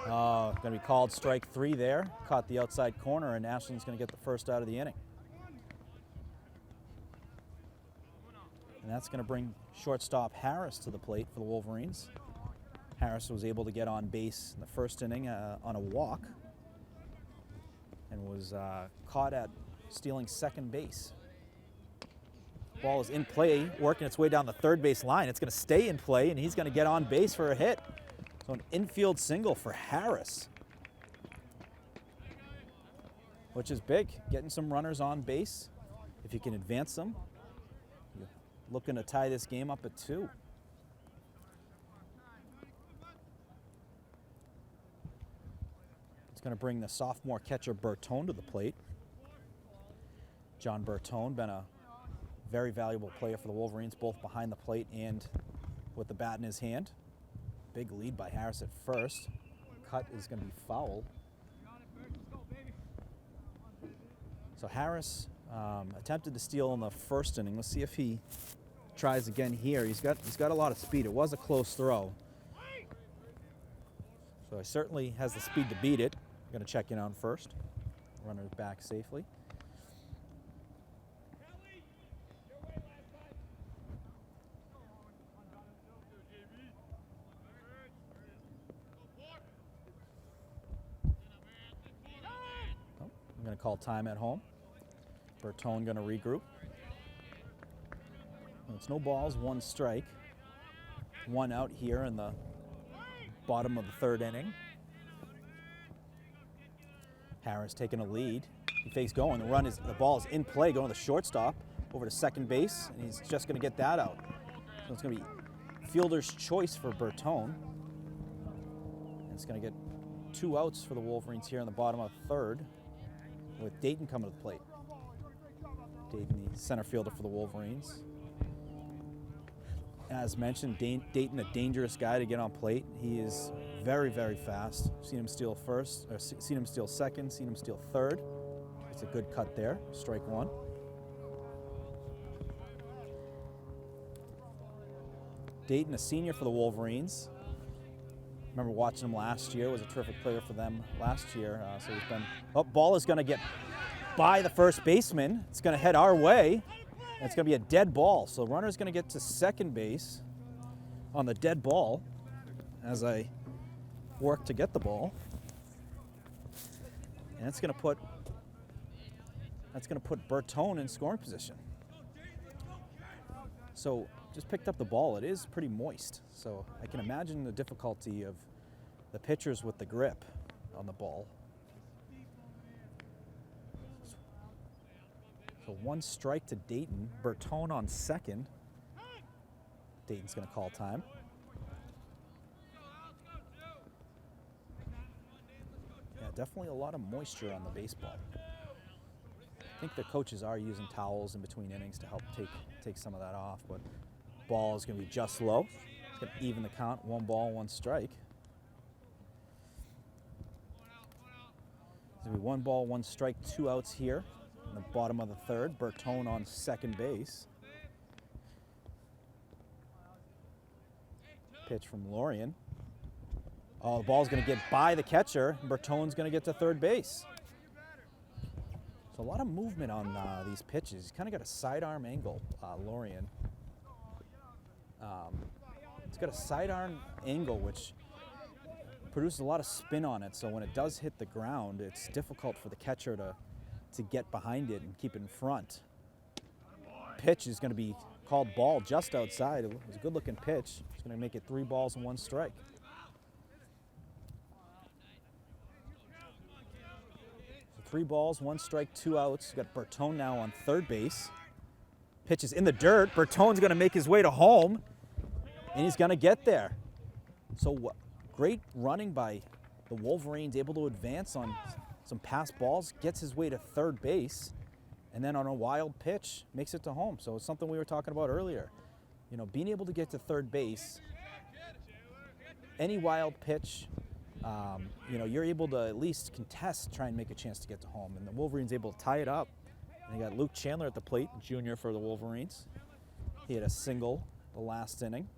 Going to be called strike 3 there. Caught the outside corner, and Ashland's going to get the first out of the inning. And that's going to bring shortstop Harris to the plate for the Wolverines. Harris was able to get on base in the first inning on a walk and was caught at stealing second base. Ball is in play, working its way down the 3rd base line. It's going to stay in play, and he's going to get on base for a hit. So an infield single for Harris, which is big. Getting some runners on base. If you can advance them, you're looking to tie this game up at 2. It's going to bring the sophomore catcher Bertone to the plate. John Bertone, been a very valuable player for the Wolverines, both behind the plate and with the bat in his hand. Big lead by Harris at first. Cut is going to be foul. So Harris attempted to steal in the first inning. Let's see if he tries again here. He's got a lot of speed. It was a close throw. So he certainly has the speed to beat it. Going to check in on first. Runner back safely. I'm going to call time at home. Bertone going to regroup. It's no balls, 1 strike. 1 out here in the bottom of the 3rd inning. Harris taking a lead. He fakes going. The ball is in play, going to the shortstop over to second base, and he's just going to get that out. So it's going to be fielder's choice for Bertone. And it's going to get 2 outs for the Wolverines here in the bottom of 3rd, with Dayton coming to the plate. Dayton, the center fielder for the Wolverines. As mentioned, Dayton, a dangerous guy to get on plate. He is very, very fast. Seen him steal first, or seen him steal second, seen him steal 3rd. It's a good cut there, strike 1. Dayton, a senior for the Wolverines. Remember watching him last year, was a terrific player for them last year. So he's been, ball is gonna get by the first baseman. It's gonna head our way. And it's going to be a dead ball. So runner's going to get to second base on the dead ball as I work to get the ball. And that's going to put Bertone in scoring position. So just picked up the ball. It is pretty moist. So I can imagine the difficulty of the pitchers with the grip on the ball. So 1 strike to Dayton. Bertone on second. Dayton's going to call time. Yeah, definitely a lot of moisture on the baseball. I think the coaches are using towels in between innings to help take some of that off, but ball is going to be just low. It's going to even the count. 1 ball, 1 strike. It's going to be 1 ball, 1 strike, 2 outs here in the bottom of the third. Bertone on second base. Pitch from Lorien. Oh, the ball's going to get by the catcher. Bertone's going to get to third base. So a lot of movement on these pitches. He's kind of got a sidearm angle, Lorien. It's got a sidearm angle which produces a lot of spin on it, so when it does hit the ground, it's difficult for the catcher to get behind it and keep it in front. Pitch is going to be called ball just outside. It was a good-looking pitch. It's going to make it 3 balls and 1 strike. So 3 balls, 1 strike, 2 outs. We've got Bertone now on third base. Pitch is in the dirt. Bertone's going to make his way to home, and he's going to get there. So great running by the Wolverines, able to advance on some pass balls, gets his way to third base, and then on a wild pitch, makes it to home. So it's something we were talking about earlier. You know, being able to get to third base, any wild pitch, you know, you're able to at least contest, try and make a chance to get to home. And the Wolverines able to tie it up. And they got Luke Chandler at the plate, junior for the Wolverines. He had a single the last inning.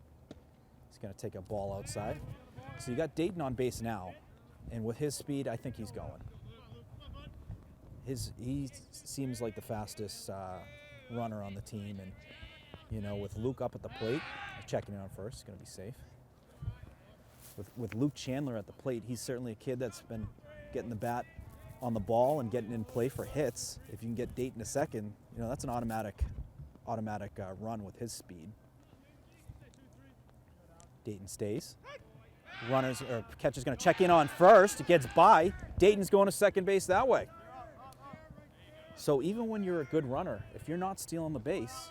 He's going to take a ball outside. So you got Dayton on base now, and with his speed, I think he's going. He seems like the fastest runner on the team, and you know, with Luke up at the plate, checking it out first, he's going to be safe. With Luke Chandler at the plate, he's certainly a kid that's been getting the bat on the ball and getting in play for hits. If you can get Dayton a second, you know, that's an automatic run with his speed. Dayton stays. Catcher's going to check in on first. It gets by. Dayton's going to second base that way. So even when you're a good runner, if you're not stealing the base,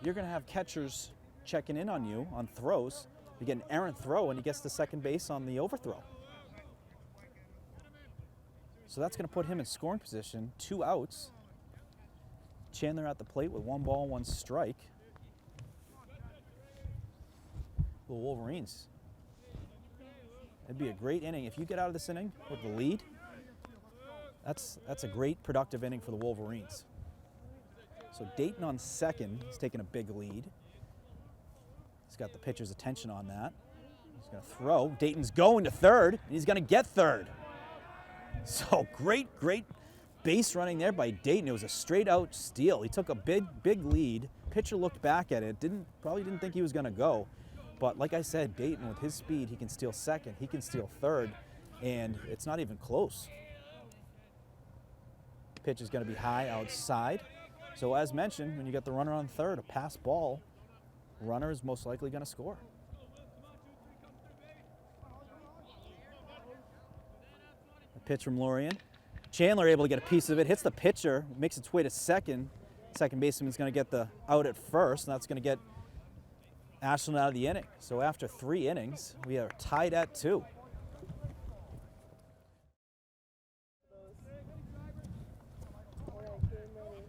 you're going to have catchers checking in on you on throws. You get an errant throw, and he gets to second base on the overthrow. So that's going to put him in scoring position. 2 outs. Chandler at the plate with 1 ball, 1 strike. The Wolverines. It'd be a great inning. If you get out of this inning with the lead, that's a great productive inning for the Wolverines. So Dayton on second. He's taking a big lead. He's got the pitcher's attention on that. He's going to throw. Dayton's going to third, and he's going to get third. So great base running there by Dayton. It was a straight out steal. He took a big lead. Pitcher looked back at it. Probably didn't think he was going to go. But like I said, Dayton, with his speed, he can steal second, he can steal third, and it's not even close. Pitch is going to be high outside. So as mentioned, when you get the runner on third, a pass ball, runner is most likely going to score. A pitch from Lorien. Chandler able to get a piece of it, hits the pitcher, makes its way to second. Second baseman's going to get the out at first, and that's going to get Ashland out of the inning. So after 3 innings, we are tied at 2.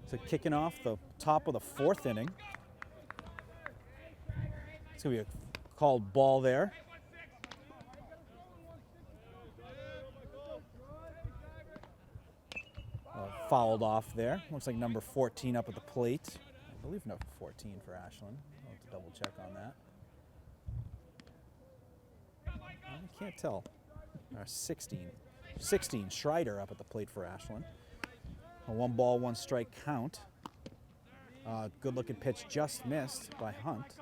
So kicking off the top of the 4th inning. It's going to be a called ball there. Fouled off there. Looks like number 14 up at the plate. I believe number 14 for Ashland. I'll have to double check on that. I can't tell. 16. Schreider up at the plate for Ashland. A 1 ball, 1 strike count. Good looking pitch just missed by Hunt.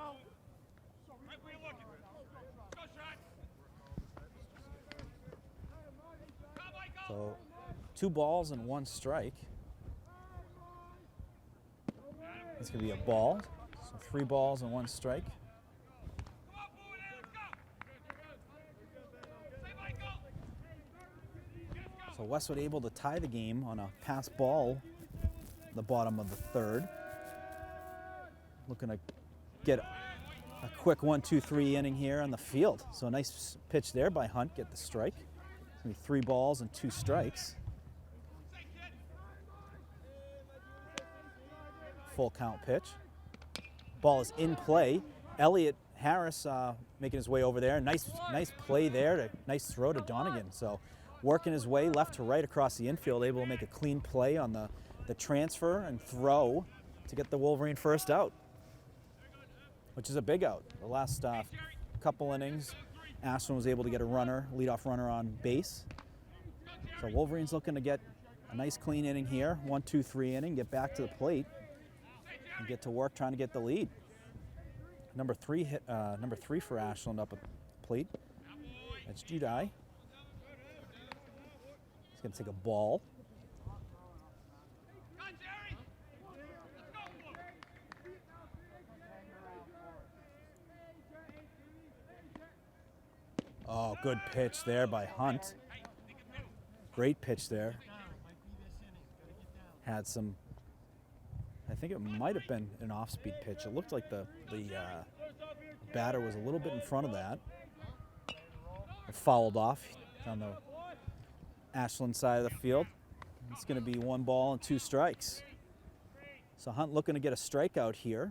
So 2 balls and 1 strike. It's going to be a ball. So 3 balls and 1 strike. So Westwood able to tie the game on a pass ball in the bottom of the 3rd. Looking to get a quick 1-2-3 inning here on the field. So a nice pitch there by Hunt, get the strike. It's gonna be 3 balls and 2 strikes. Full count pitch. Ball is in play. Elliott Harris making his way over there. Nice play there. Nice throw to Donegan. So working his way left to right across the infield, able to make a clean play on the transfer and throw to get the Wolverine first out, which is a big out. The last couple innings, Ashland was able to get a runner, leadoff runner on base. So Wolverines looking to get a nice clean inning here, 1-2-3 inning, get back to the plate and get to work trying to get the lead. Number 3 for Ashland up at the plate. That's Judai. He's going to take a ball. Oh, good pitch there by Hunt. Great pitch there. Had some, I think it might have been an off-speed pitch. It looked like the batter was a little bit in front of that. It fouled off on the Ashland side of the field. It's going to be 1 ball and 2 strikes. So Hunt looking to get a strikeout here.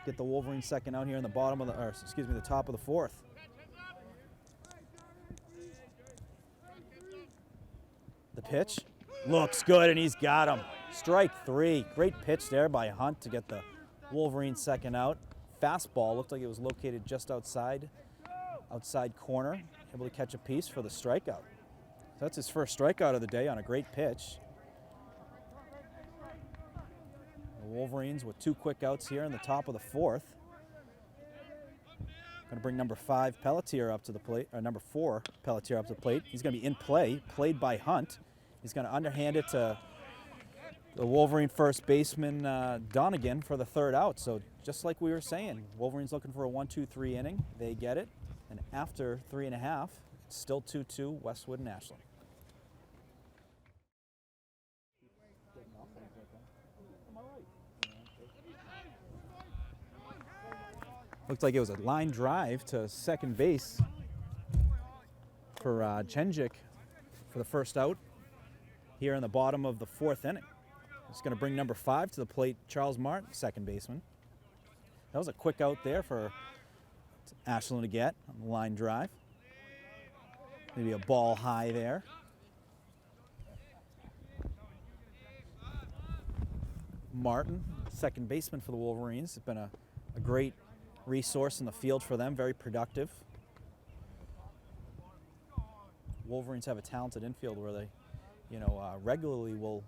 Get the Wolverine second out here in the bottom of the top of the 4th. The pitch looks good, and he's got him. Strike 3. Great pitch there by Hunt to get the Wolverine second out. Fastball looked like it was located just outside corner. Able to catch a piece for the strikeout. So that's his first strikeout of the day on a great pitch. The Wolverines with 2 quick outs here in the top of the 4th. Going to bring number 5 Pelletier up to the plate, or number 4 Pelletier up to the plate. He's going to be in play, played by Hunt. He's going to underhand it to the Wolverine first baseman Donegan for the 3rd out. So just like we were saying, Wolverines looking for a 1-2-3 inning. They get it, and after 3.5, it's still 2-2 Westwood and Ashland. Looked like it was a line drive to second base for Chenjik for the first out here in the bottom of the 4th inning. It's going to bring number 5 to the plate, Charles Martin, second baseman. That was a quick out there for Ashland to get on the line drive. Maybe a ball high there. Martin, second baseman for the Wolverines, has been a great resource in the field for them, very productive. Wolverines have a talented infield where they, regularly will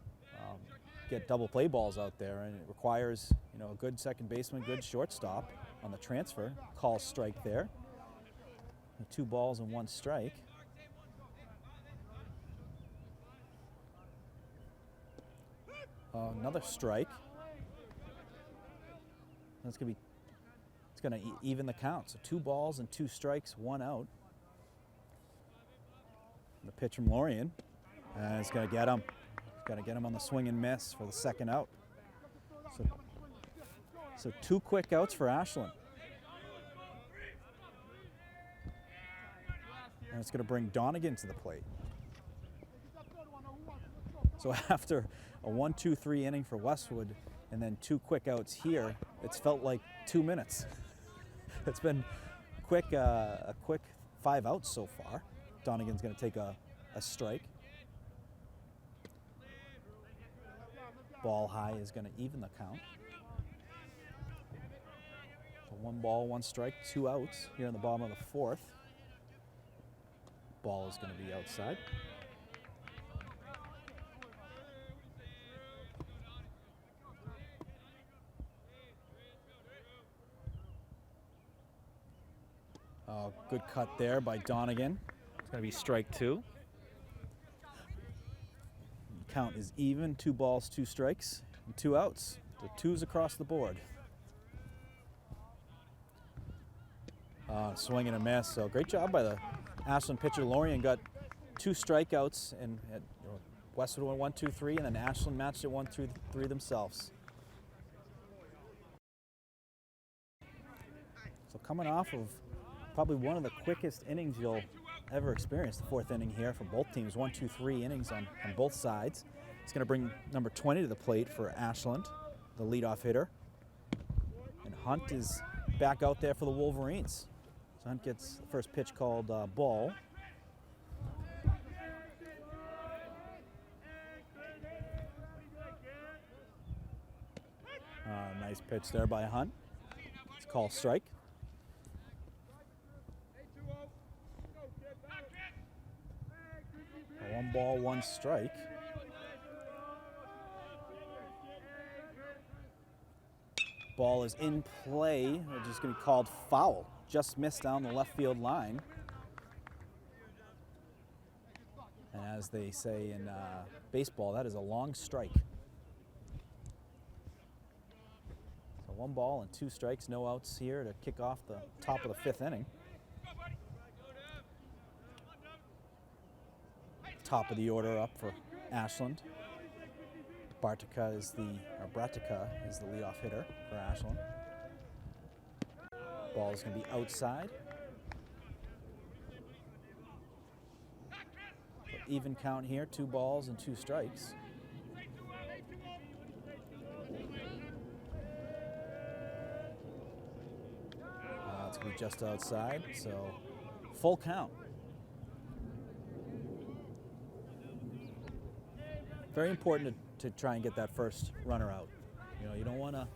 get double play balls out there, and it requires, a good second baseman, good shortstop on the transfer. Call strike there. 2 balls and 1 strike. Another strike. That's going to even the count. So 2 balls and 2 strikes, 1 out. The pitch from Lorien. And it's going to get him. Got to get him on the swing and miss for the second out. So 2 quick outs for Ashland. And it's going to bring Donegan to the plate. So after a 1-2-3 inning for Westwood and then 2 quick outs here, it's felt like 2 minutes. It's been a quick 5 outs so far. Donegan's going to take a strike. Ball high is going to even the count. So 1 ball, 1 strike, 2 outs here in the bottom of the 4th. Ball is going to be outside. Good cut there by Donegan. It's going to be strike 2. Count is even, 2 balls, 2 strikes, and 2 outs. The 2s across the board. Swing and a miss. So great job by the Ashland pitcher. Lorien got 2 strikeouts, and Westwood went 1-2-3, and then Ashland matched it 1-2-3 themselves. So coming off of probably one of the quickest innings you'll ever experience, the 4th inning here for both teams. 1-2-3 innings on both sides. It's going to bring number 20 to the plate for Ashland, the leadoff hitter. And Hunt is back out there for the Wolverines. So Hunt gets the first pitch called ball. Nice pitch there by Hunt. It's called strike. A 1 ball, 1 strike. Ball is in play, which is going to be called foul. Just missed down the left field line. And as they say in baseball, that is a long strike. So 1 ball and 2 strikes, no outs here to kick off the top of the 5th inning. Top of the order up for Ashland. Bratica is the leadoff hitter for Ashland. Ball is going to be outside. So even count here, 2 balls and 2 strikes. It's going to be just outside, so full count. Very important to try and get that first runner out. You know, you don't want to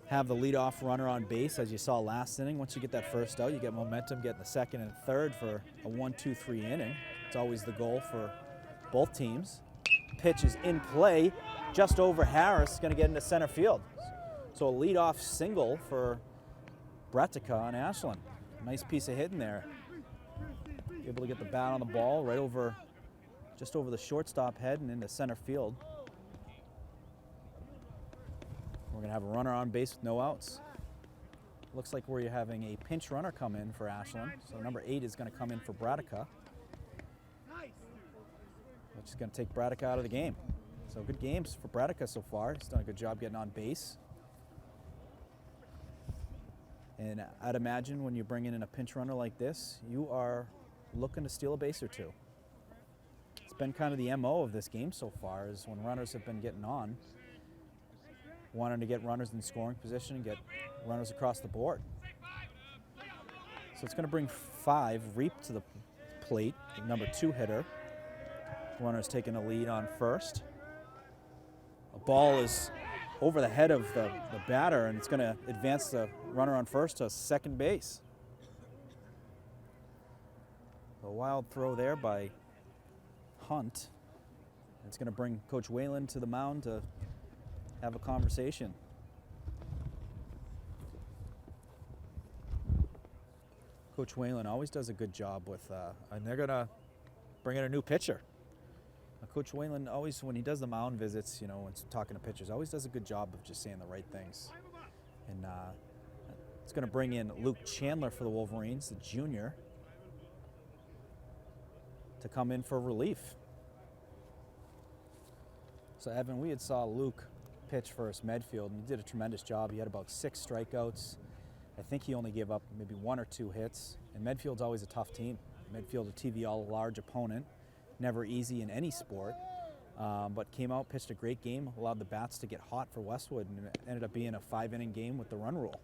have the leadoff runner on base as you saw last inning. Once you get that first out, you get momentum, getting the 2nd and 3rd for a 1-2-3 inning. It's always the goal for both teams. Pitch is in play, just over Harris, going to get into center field. So a leadoff single for Bratica on Ashland. Nice piece of hitting there. Able to get the bat on the ball right over, just over the shortstop head and into center field. We're going to have a runner on base with no outs. Looks like we're having a pinch runner come in for Ashland. So number 8 is going to come in for Bratica, which is going to take Bratica out of the game. So good games for Bratica so far. He's done a good job getting on base. And I'd imagine when you're bringing in a pinch runner like this, you are looking to steal a base or 2. It's been kind of the MO of this game so far, is when runners have been getting on, wanting to get runners in scoring position and get runners across the board. So it's going to bring 5, Reap to the plate, the number 2 hitter. Runner's taking a lead on first. A ball is over the head of the batter, and it's going to advance the runner on first to second base. A wild throw there by Hunt. It's going to bring Coach Whalen to the mound to have a conversation. Coach Whalen always does a good job with, and they're going to bring in a new pitcher. Coach Whalen always, when he does the mound visits, you know, when talking to pitchers, always does a good job of just saying the right things. And it's going to bring in Luke Chandler for the Wolverines, the junior, to come in for relief. So Evan, we had saw Luke pitch versus Medfield, and he did a tremendous job. He had about 6 strikeouts. I think he only gave up maybe 1 or 2 hits. And Medfield's always a tough team. Medfield, a TVL large opponent. Never easy in any sport, but came out, pitched a great game, allowed the bats to get hot for Westwood, and it ended up being a 5-inning game with the run rule.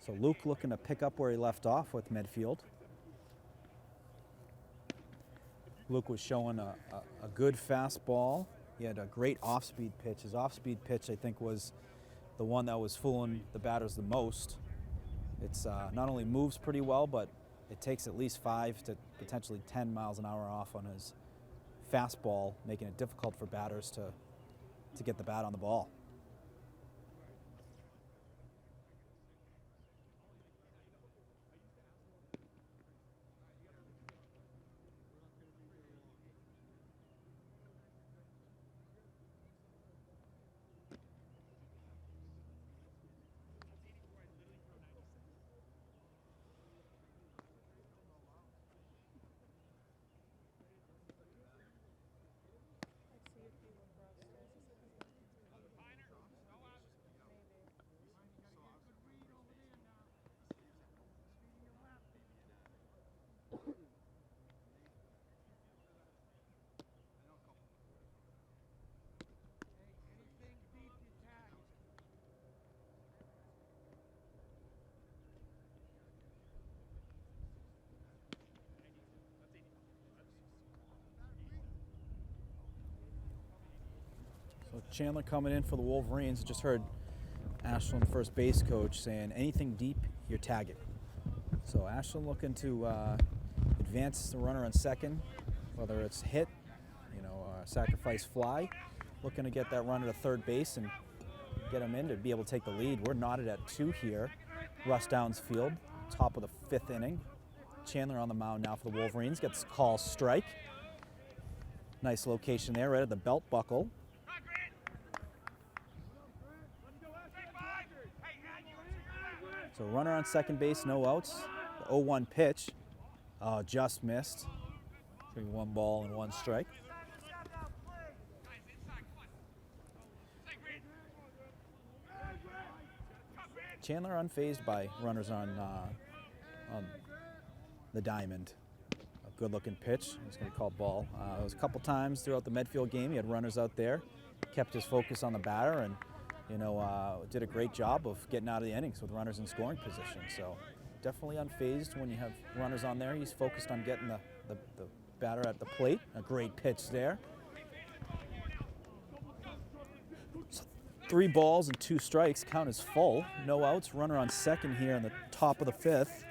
So Luke looking to pick up where he left off with Medfield. Luke was showing a good fastball. He had a great off-speed pitch. His off-speed pitch, I think, was the one that was fooling the batters the most. It's not only moves pretty well, but it takes at least 5 to potentially 10 miles an hour off on his fastball, making it difficult for batters to get the bat on the ball. Chandler coming in for the Wolverines. Just heard Ashland first base coach saying anything deep, you're tagging. So Ashland looking to advance the runner on second, whether it's hit, sacrifice fly, looking to get that runner to third base and get him in to be able to take the lead. We're knotted at 2 here. Russ Downs Field, top of the 5th inning. Chandler on the mound now for the Wolverines, gets call strike. Nice location there, right at the belt buckle. So runner on second base, no outs. The 0-1 pitch, just missed. 1 ball and 1 strike. Chandler unfazed by runners on the diamond. A good-looking pitch. It's going to be called ball. It was a couple times throughout the Medfield game. He had runners out there, kept his focus on the batter, and did a great job of getting out of the innings with runners in scoring position. So definitely unfazed when you have runners on there. He's focused on getting the batter at the plate. A great pitch there. 3 balls and 2 strikes, count is full. No outs, runner on second here in the top of the 5th.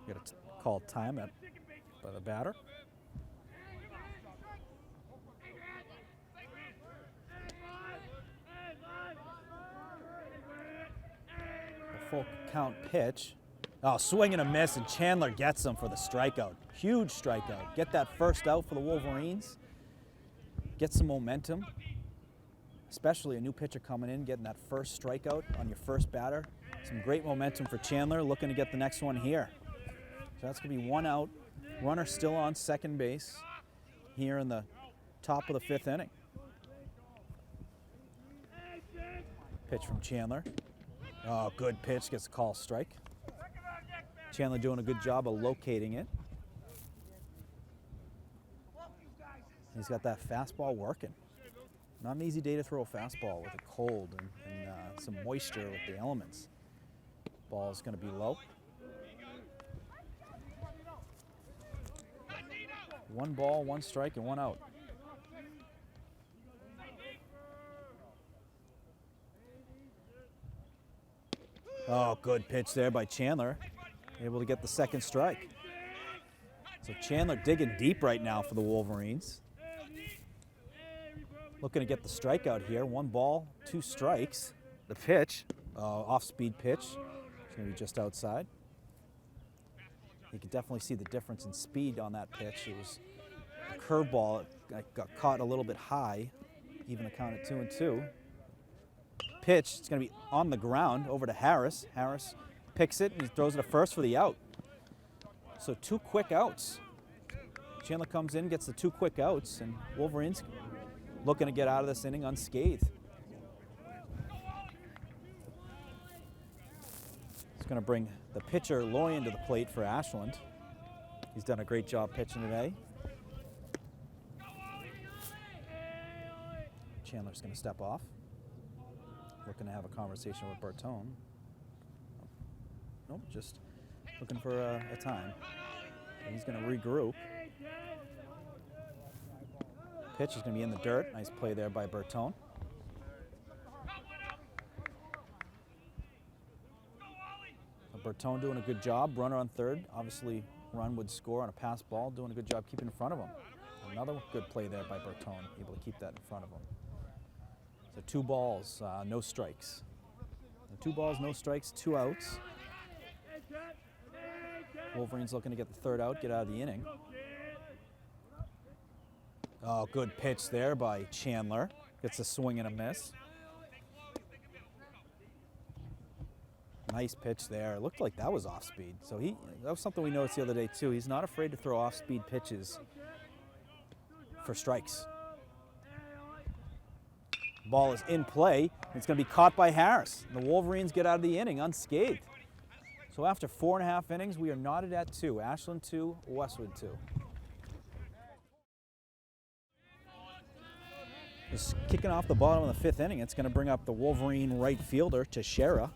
Got a call time by the batter. A full count pitch. Oh, swing and a miss, and Chandler gets him for the strikeout. Huge strikeout. Get that first out for the Wolverines. Get some momentum. Especially a new pitcher coming in, getting that first strikeout on your first batter. Some great momentum for Chandler, looking to get the next one here. So that's going to be 1 out. Runner still on second base here in the top of the 5th inning. Pitch from Chandler. Oh, good pitch, gets a call strike. Chandler doing a good job of locating it. He's got that fastball working. Not an easy day to throw a fastball with it cold and some moisture with the elements. Ball's going to be low. 1 ball, 1 strike, and 1 out. Oh, good pitch there by Chandler. Able to get the second strike. So Chandler digging deep right now for the Wolverines. Looking to get the strikeout here. 1 ball, 2 strikes. The pitch, off-speed pitch. It's going to be just outside. You can definitely see the difference in speed on that pitch. It was a curveball. It got caught a little bit high, even to count at 2-2. Pitch, it's going to be on the ground over to Harris. Harris picks it and he throws it to first for the out. So 2 quick outs. Chandler comes in, gets the 2 quick outs, and Wolverines looking to get out of this inning unscathed. It's going to bring the pitcher Loyan to the plate for Ashland. He's done a great job pitching today. Chandler's going to step off. Looking to have a conversation with Bertone. Nope, just looking for a time. And he's going to regroup. Pitch is going to be in the dirt. Nice play there by Bertone. Bertone doing a good job. Runner on third. Obviously, run would score on a pass ball. Doing a good job keeping in front of him. Another good play there by Bertone. Able to keep that in front of him. So 2 balls, no strikes. 2 balls, no strikes, 2 outs. Wolverines looking to get the 3rd out, get out of the inning. Oh, good pitch there by Chandler. Gets a swing and a miss. Nice pitch there. It looked like that was off speed. So that was something we noticed the other day too. He's not afraid to throw off speed pitches for strikes. Ball is in play. It's going to be caught by Harris. The Wolverines get out of the inning unscathed. So after 4.5 innings, we are knotted at 2. Ashland 2, Westwood 2. Just kicking off the bottom of the 5th inning, it's going to bring up the Wolverine right fielder, Teixeira.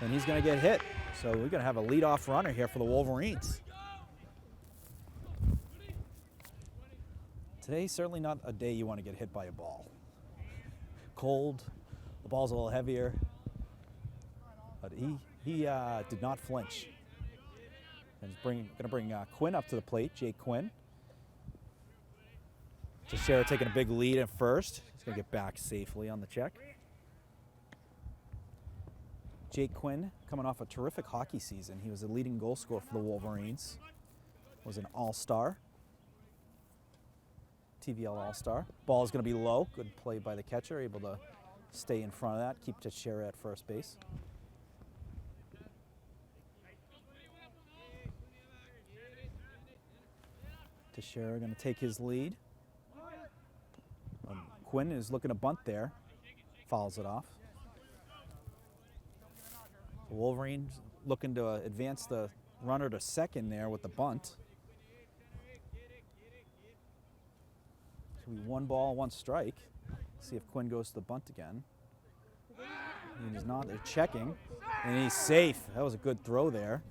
And he's going to get hit. So we're going to have a leadoff runner here for the Wolverines. Today's certainly not a day you want to get hit by a ball. Cold, the ball's a little heavier, but he did not flinch. And he's going to bring Quinn up to the plate, Jake Quinn. Teixeira taking a big lead at first. He's going to get back safely on the check. Jake Quinn coming off a terrific hockey season. He was a leading goal scorer for the Wolverines. Was an all-star. TVL all-star. Ball is going to be low. Good play by the catcher, able to stay in front of that, keep Teixeira at first base. Teixeira going to take his lead. Quinn is looking to bunt there. Fouls it off. The Wolverines looking to advance the runner to second there with the bunt. So we 1 ball, 1 strike. See if Quinn goes to the bunt again. He's not. They're checking. And he's safe. That was a good throw there.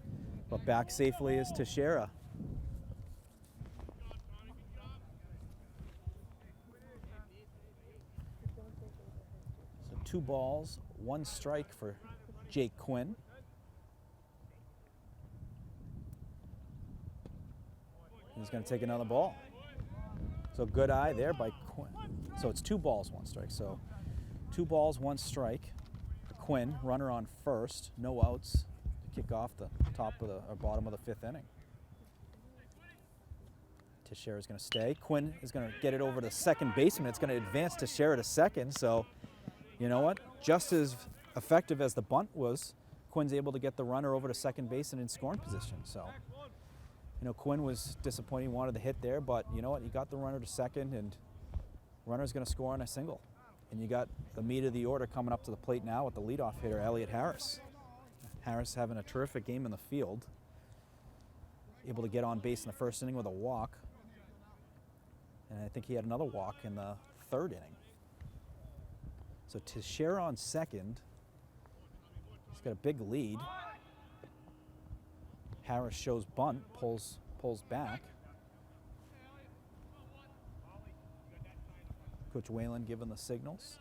But back safely is Teixeira. So 2 balls, 1 strike for Jake Quinn. He's going to take another ball. So good eye there by Quinn. So it's 2 balls, 1 strike. So 2 balls, 1 strike for Quinn. Runner on first, no outs to kick off the top of the or bottom of the 5th inning. Teixeira is going to stay. Quinn is going to get it over to second baseman. It's going to advance Teixeira to second. So you know what? Just as effective as the bunt was, Quinn's able to get the runner over to second base and in scoring position. So, you know, Quinn was disappointed. He wanted the hit there, but you know what? He got the runner to second, and runner's going to score on a single. And you got the meat of the order coming up to the plate now with the leadoff hitter, Elliot Harris. Harris having a terrific game in the field. Able to get on base in the first inning with a walk. And I think he had another walk in the 3rd inning. So Teixeira on second. He's got a big lead. Harris shows bunt, pulls back. Coach Whalen giving the signals.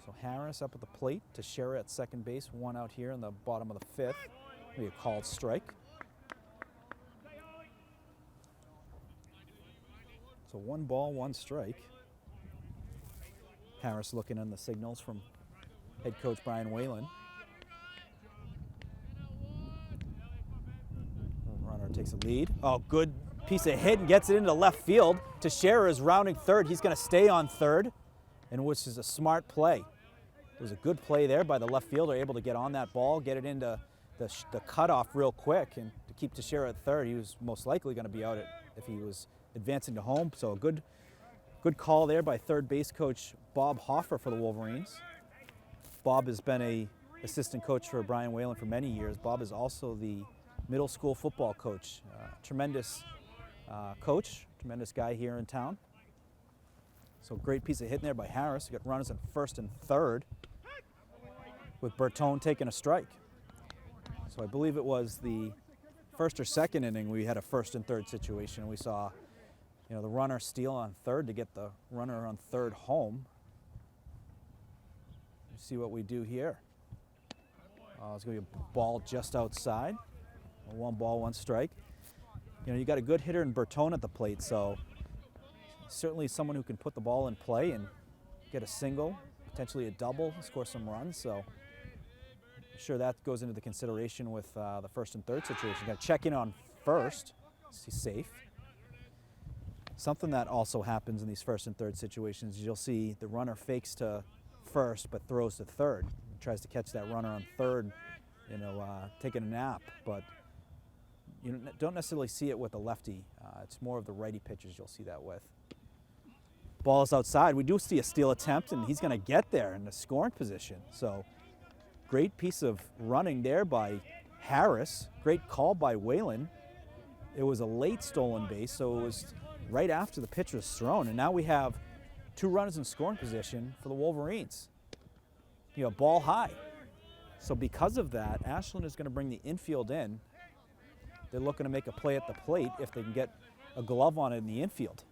So Harris up at the plate, Teixeira at second base, 1 out here in the bottom of the 5th. Maybe a called strike. So 1 ball, 1 strike. Harris looking in the signals from head coach Brian Whalen. Runner takes a lead. Oh, good piece of hit and gets it into left field. Teixeira is rounding third. He's going to stay on third, and which is a smart play. It was a good play there by the left fielder, able to get on that ball, get it into the cutoff real quick, and to keep Teixeira at third. He was most likely going to be out if he was advancing to home. So a good call there by third base coach Bob Hoffer for the Wolverines. Bob has been a assistant coach for Brian Whalen for many years. Bob is also the middle school football coach. Tremendous coach, tremendous guy here in town. So great piece of hitting there by Harris. You got runners in first and third with Bertone taking a strike. So I believe it was the first or second inning we had a first and third situation. We saw, you know, the runner steal on third to get the runner on third home. Let's see what we do here. It's going to be a ball just outside. 1 ball, 1 strike. You know, you got a good hitter in Bertone at the plate, so certainly someone who can put the ball in play and get a single, potentially a double, score some runs. So I'm sure that goes into the consideration with the first and third situation. You got to check in on first. He's safe. Something that also happens in these first and third situations is you'll see the runner fakes to first but throws to third. He tries to catch that runner on third, you know, taking a nap, but you don't necessarily see it with a lefty. It's more of the righty pitchers you'll see that with. Ball is outside. We do see a steal attempt, and he's going to get there in the scoring position. So great piece of running there by Harris. Great call by Whalen. It was a late stolen base, so it was right after the pitch was thrown, and now we have 2 runners in scoring position for the Wolverines. You know, ball high. So because of that, Ashland is going to bring the infield in. they're looking to make a play at the plate if they can get a glove on it in the infield.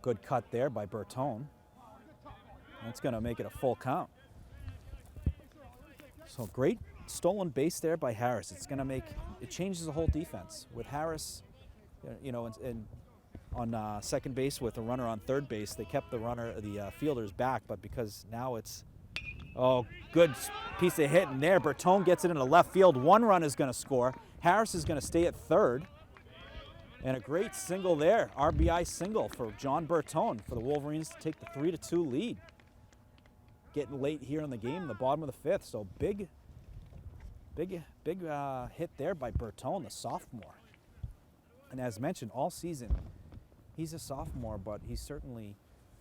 Good cut there by Bertone. That's going to make it a full count. So great stolen base there by Harris. It's going to make, it changes the whole defense. With Harris, you know, on second base with a runner on third base, they kept the fielders back, but because now it's, good piece of hitting there. Bertone gets it into left field. One run is going to score. Harris is going to stay at third. And a great single there, RBI single for John Bertone for the Wolverines to take the 3-2 lead. Getting late here in the game, the bottom of the fifth. So big hit there by Bertone, the sophomore. And as mentioned, all season, he's a sophomore, but he certainly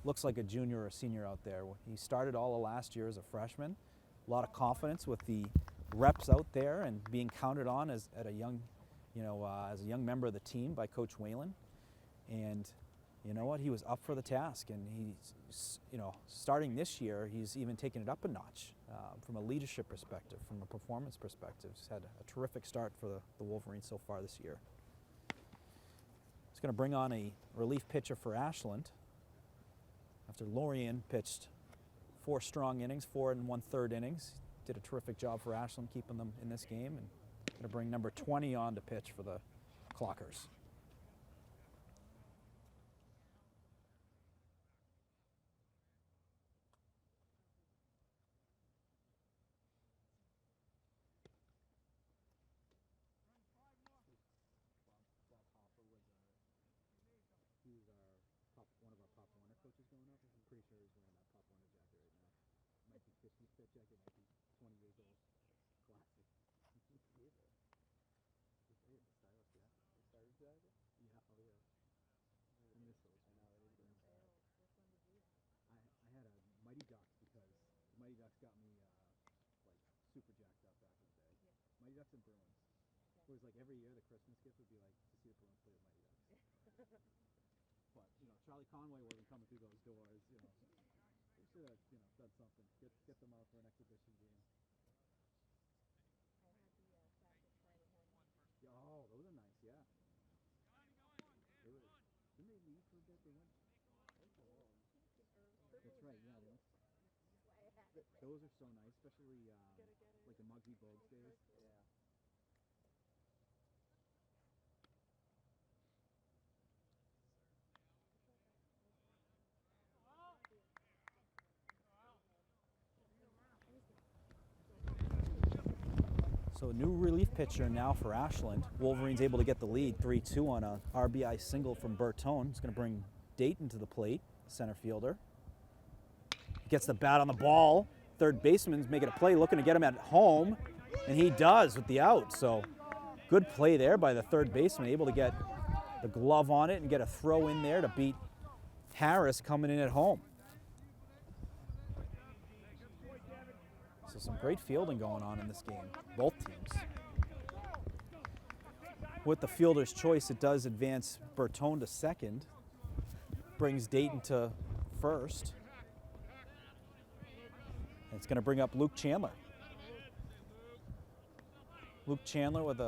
looks like a junior or a senior out there. He started all of last year as a freshman. A lot of confidence with the reps out there and being counted on as a young member of the team by Coach Whalen. And you know what? He was up for the task, and he's, starting this year, he's even taken it up a notch from a leadership perspective, from a performance perspective. He's had a terrific start for the Wolverines so far this year. He's going to bring on a relief pitcher for Ashland after Lorien pitched 4 strong innings, 4 1/3 innings. Did a terrific job for Ashland keeping them in this game, and going to bring number 20 on to pitch for the Clockers. One of our Pop Warner coaches going up. I'm pretty sure he's wearing that Pop Warner jacket right now. Might be 50 fit jacket, might be 20 years old. Classic. The stylish jacket. The stylish jacket? Yeah, oh yeah. I miss those. I know, it is very bad. I had a Mighty Ducks because the Mighty Ducks got me super jacked up back in the day. Yeah. Mighty Ducks and Bruins. It was like every year the Christmas gift would be like to see the Bruins play with Mighty Ducks. But, Charlie Conway wasn't coming through those doors, They should have, done something. Get them out for an exhibition game. Oh, those are nice, yeah. Didn't they leave for a bit? They went. That's right, yeah. Those are so nice, especially like the Muggsy Bogues days. Yeah. So a new relief pitcher now for Ashland. Wolverines able to get the lead 3-2 on a RBI single from Bertone. He's going to bring Dayton to the plate, center fielder. Gets the bat on the ball. Third baseman's making a play, looking to get him at home, and he does with the out. So good play there by the third baseman, able to get the glove on it and get a throw in there to beat Harris coming in at home. So some great fielding going on in this game, both teams. With the fielder's choice, it does advance Bertone to second, brings Dayton to first. And it's going to bring up Luke Chandler. Luke Chandler with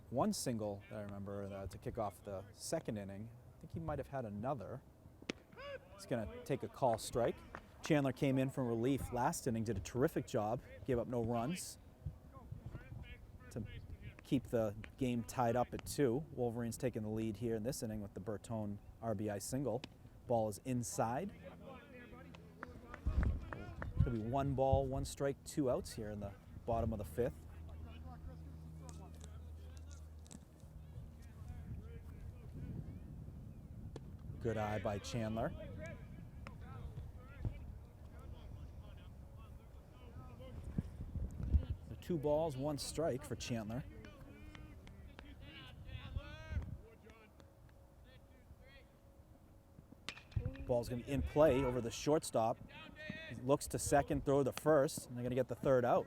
one single, I remember, to kick off the second inning. I think he might have had another. He's going to take a call strike. Chandler came in from relief last inning, did a terrific job, gave up no runs to keep the game tied up at 2. Wolverines taking the lead here in this inning with the Bertone RBI single. Ball is inside. It'll be 1 ball, 1 strike, 2 outs here in the bottom of the 5th. Good eye by Chandler. 2 balls, 1 strike for Chandler. Ball's going to be in play over the shortstop. He looks to second, throw to first, and they're going to get the 3rd out.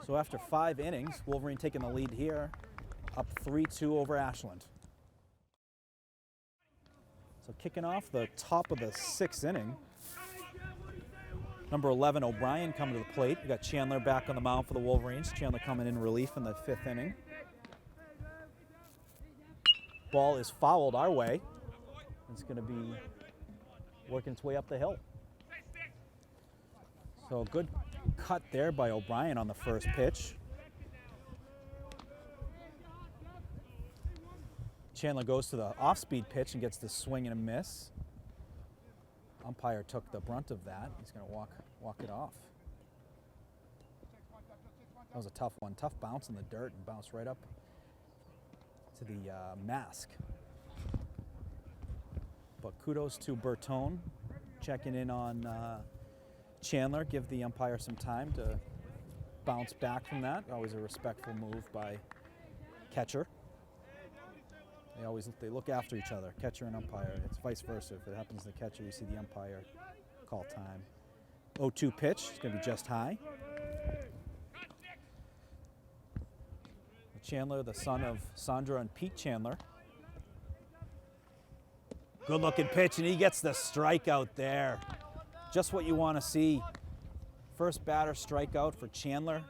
So after 5 innings, Wolverine taking the lead here, up 3-2 over Ashland. So kicking off the top of the 6th inning, Number 11, O'Brien, coming to the plate. We got Chandler back on the mound for the Wolverines. Chandler coming in relief in the 5th inning. Ball is fouled our way. It's going to be working its way up the hill. So a good cut there by O'Brien on the first pitch. Chandler goes to the off-speed pitch and gets the swing and a miss. Umpire took the brunt of that. He's going to walk it off. That was a tough one. Tough bounce in the dirt and bounce right up to the mask. But kudos to Bertone checking in on Chandler. Give the umpire some time to bounce back from that. Always a respectful move by catcher. They look after each other, catcher and umpire. It's vice versa. If it happens to the catcher, you see the umpire call time. 0-2 pitch. It's going to be just high. Chandler, the son of Sandra and Pete Chandler. Good looking pitch, and he gets the strikeout there. Just what you want to see. First batter strikeout for Chandler,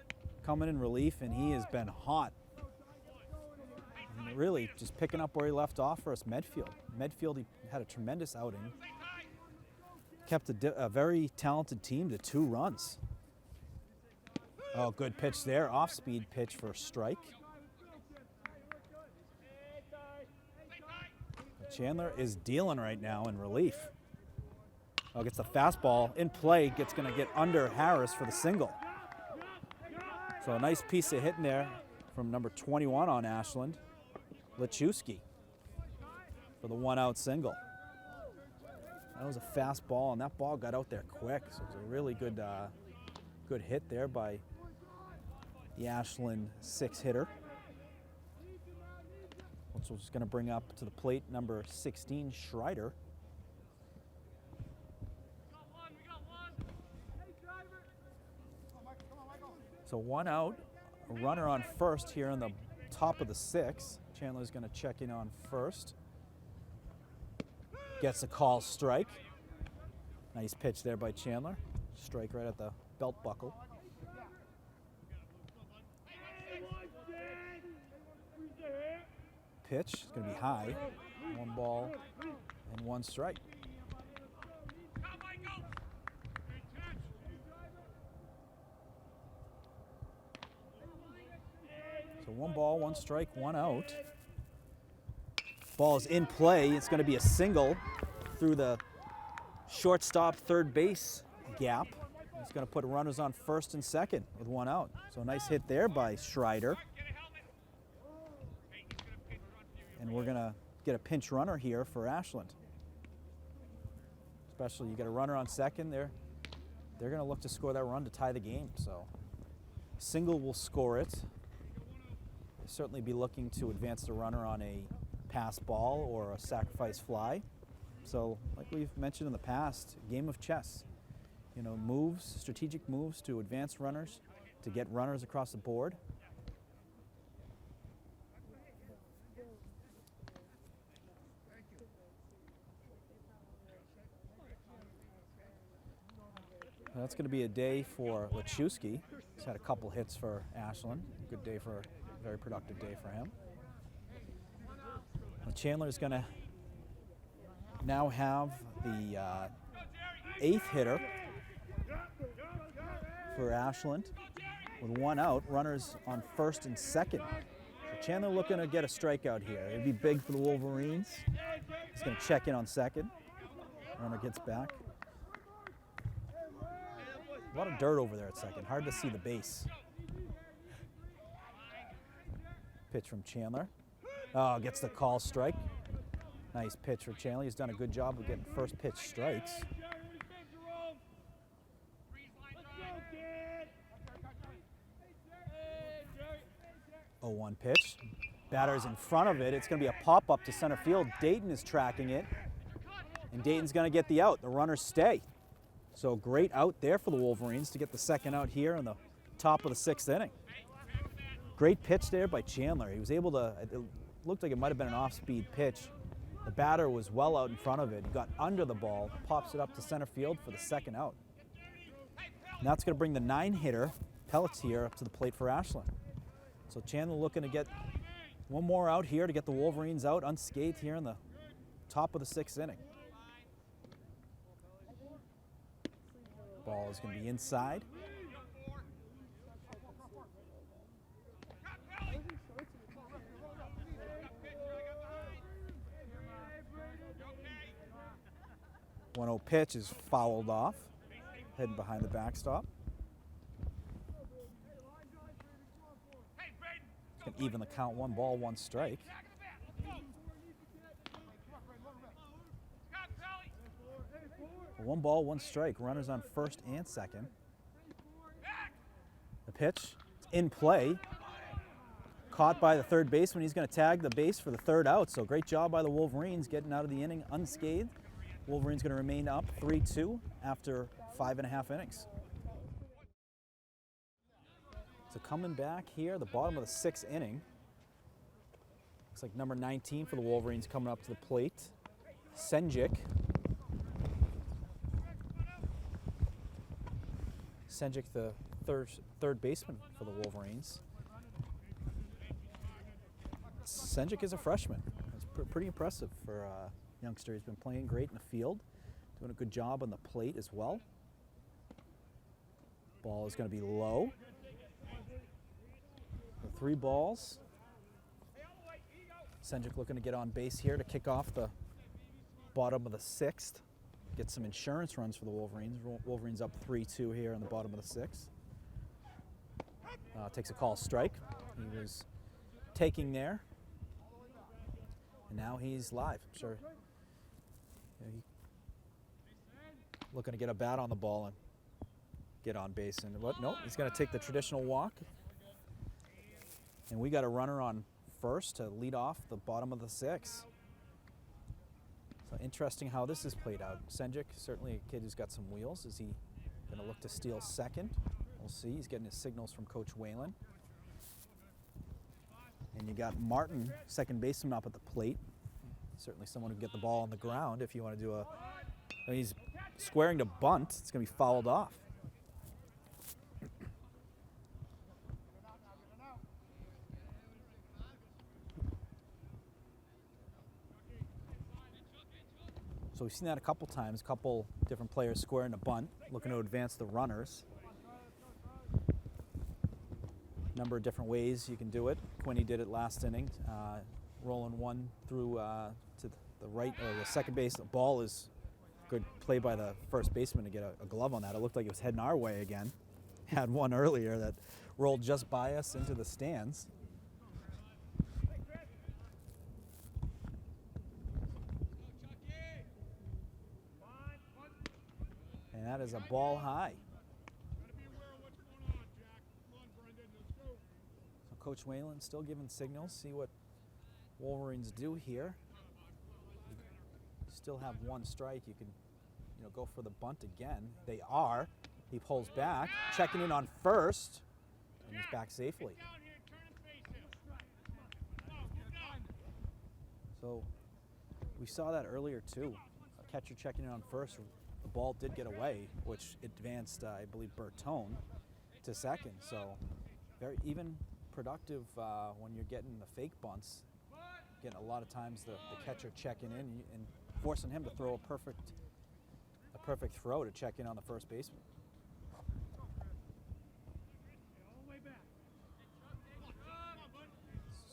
coming in relief, and he has been hot. And really just picking up where he left off for us, Medfield. Medfield, he had a tremendous outing. Kept a very talented team to 2 runs. Oh, good pitch there. Off-speed pitch for a strike. Chandler is dealing right now in relief. Oh, gets the fastball in play. Going to get under Harris for the single. So a nice piece of hitting there from number 21 on Ashland, Lechewski, for the 1-out single. That was a fastball, and that ball got out there quick. So it was a really good hit there by the Ashland 6-hitter. Which was going to bring up to the plate number 16, Schreider. So 1 out, a runner on first here in the top of the 6th. Chandler's going to check in on first. Gets a call strike. Nice pitch there by Chandler. Strike right at the belt buckle. Pitch is going to be high. 1 ball and 1 strike. So 1 ball, 1 strike, 1 out. Ball is in play. It's going to be a single through the shortstop third base gap. It's going to put runners on first and second with 1 out. So a nice hit there by Schreider. And we're going to get a pinch runner here for Ashland. Especially you get a runner on second, they're going to look to score that run to tie the game. So single will score it. They'll certainly be looking to advance the runner on a pass ball or a sacrifice fly. So like we've mentioned in the past, game of chess. You know, moves, strategic moves to advance runners, to get runners across the board. That's going to be a day for Lechewski. He's had a couple hits for Ashland. Good day for, very productive day for him. Chandler is going to now have the 8th hitter for Ashland with 1 out. Runners on first and second. So Chandler looking to get a strikeout here. It'd be big for the Wolverines. He's going to check in on second. Runner gets back. A lot of dirt over there at second. Hard to see the base. Pitch from Chandler. Oh, gets the call strike. Nice pitch for Chandler. He's done a good job of getting first pitch strikes. 0-1 pitch. Batter's in front of it. It's going to be a pop-up to center field. Dayton is tracking it. And Dayton's going to get the out. The runners stay. So great out there for the Wolverines to get the second out here in the top of the 6th inning. Great pitch there by Chandler. He was able to, it looked like it might have been an off-speed pitch. The batter was well out in front of it. He got under the ball, pops it up to center field for the second out. And that's going to bring the 9-hitter, Pelletier, up to the plate for Ashland. So Chandler looking to get one more out here to get the Wolverines out unscathed here in the top of the 6th inning. Ball is going to be inside. One 0 pitch is fouled off, heading behind the backstop. It's going to even the count. 1 ball, 1 strike. 1 ball, 1 strike. Runners on first and second. The pitch, it's in play. Caught by the third baseman. He's going to tag the base for the 3rd out. So great job by the Wolverines getting out of the inning unscathed. Wolverines going to remain up 3-2 after 5.5 innings. So coming back here, the bottom of the 6th inning. Looks like number 19 for the Wolverines coming up to the plate. Senjic. Senjic, the third baseman for the Wolverines. Senjic is a freshman. It's pretty impressive for a youngster. He's been playing great in the field, doing a good job on the plate as well. Ball is going to be low. The 3 balls. Senjic looking to get on base here to kick off the bottom of the 6th. Get some insurance runs for the Wolverines. Wolverines up 3-2 here in the bottom of the 6th. Takes a call strike. He was taking there. And now he's live. I'm sure. Looking to get a bat on the ball and get on base. And what? Nope, he's going to take the traditional walk. And we got a runner on first to lead off the bottom of the 6th. So interesting how this is played out. Senjic, certainly a kid who's got some wheels. Is he going to look to steal second? We'll see. He's getting his signals from Coach Whalen. And you got Martin, second baseman, up at the plate. Certainly someone who can get the ball on the ground if you want to do a... He's squaring to bunt. It's going to be fouled off. So we've seen that a couple times, a couple different players squaring a bunt, looking to advance the runners. Number of different ways you can do it. Quinney did it last inning, rolling one through to the right or the second base. The ball is good play by the first baseman to get a glove on that. It looked like it was heading our way again. Had one earlier that rolled just by us into the stands. And that is a ball high. So Coach Whalen still giving signals. See what Wolverines do here. You still have 1 strike. You can, go for the bunt again. They are. He pulls back, checking in on first, and he's back safely. So we saw that earlier too. A catcher checking in on first. The ball did get away, which advanced, I believe, Bertone to second. So very even productive when you're getting the fake bunts. Getting a lot of times the catcher checking in and forcing him to throw a perfect throw to check in on the first baseman.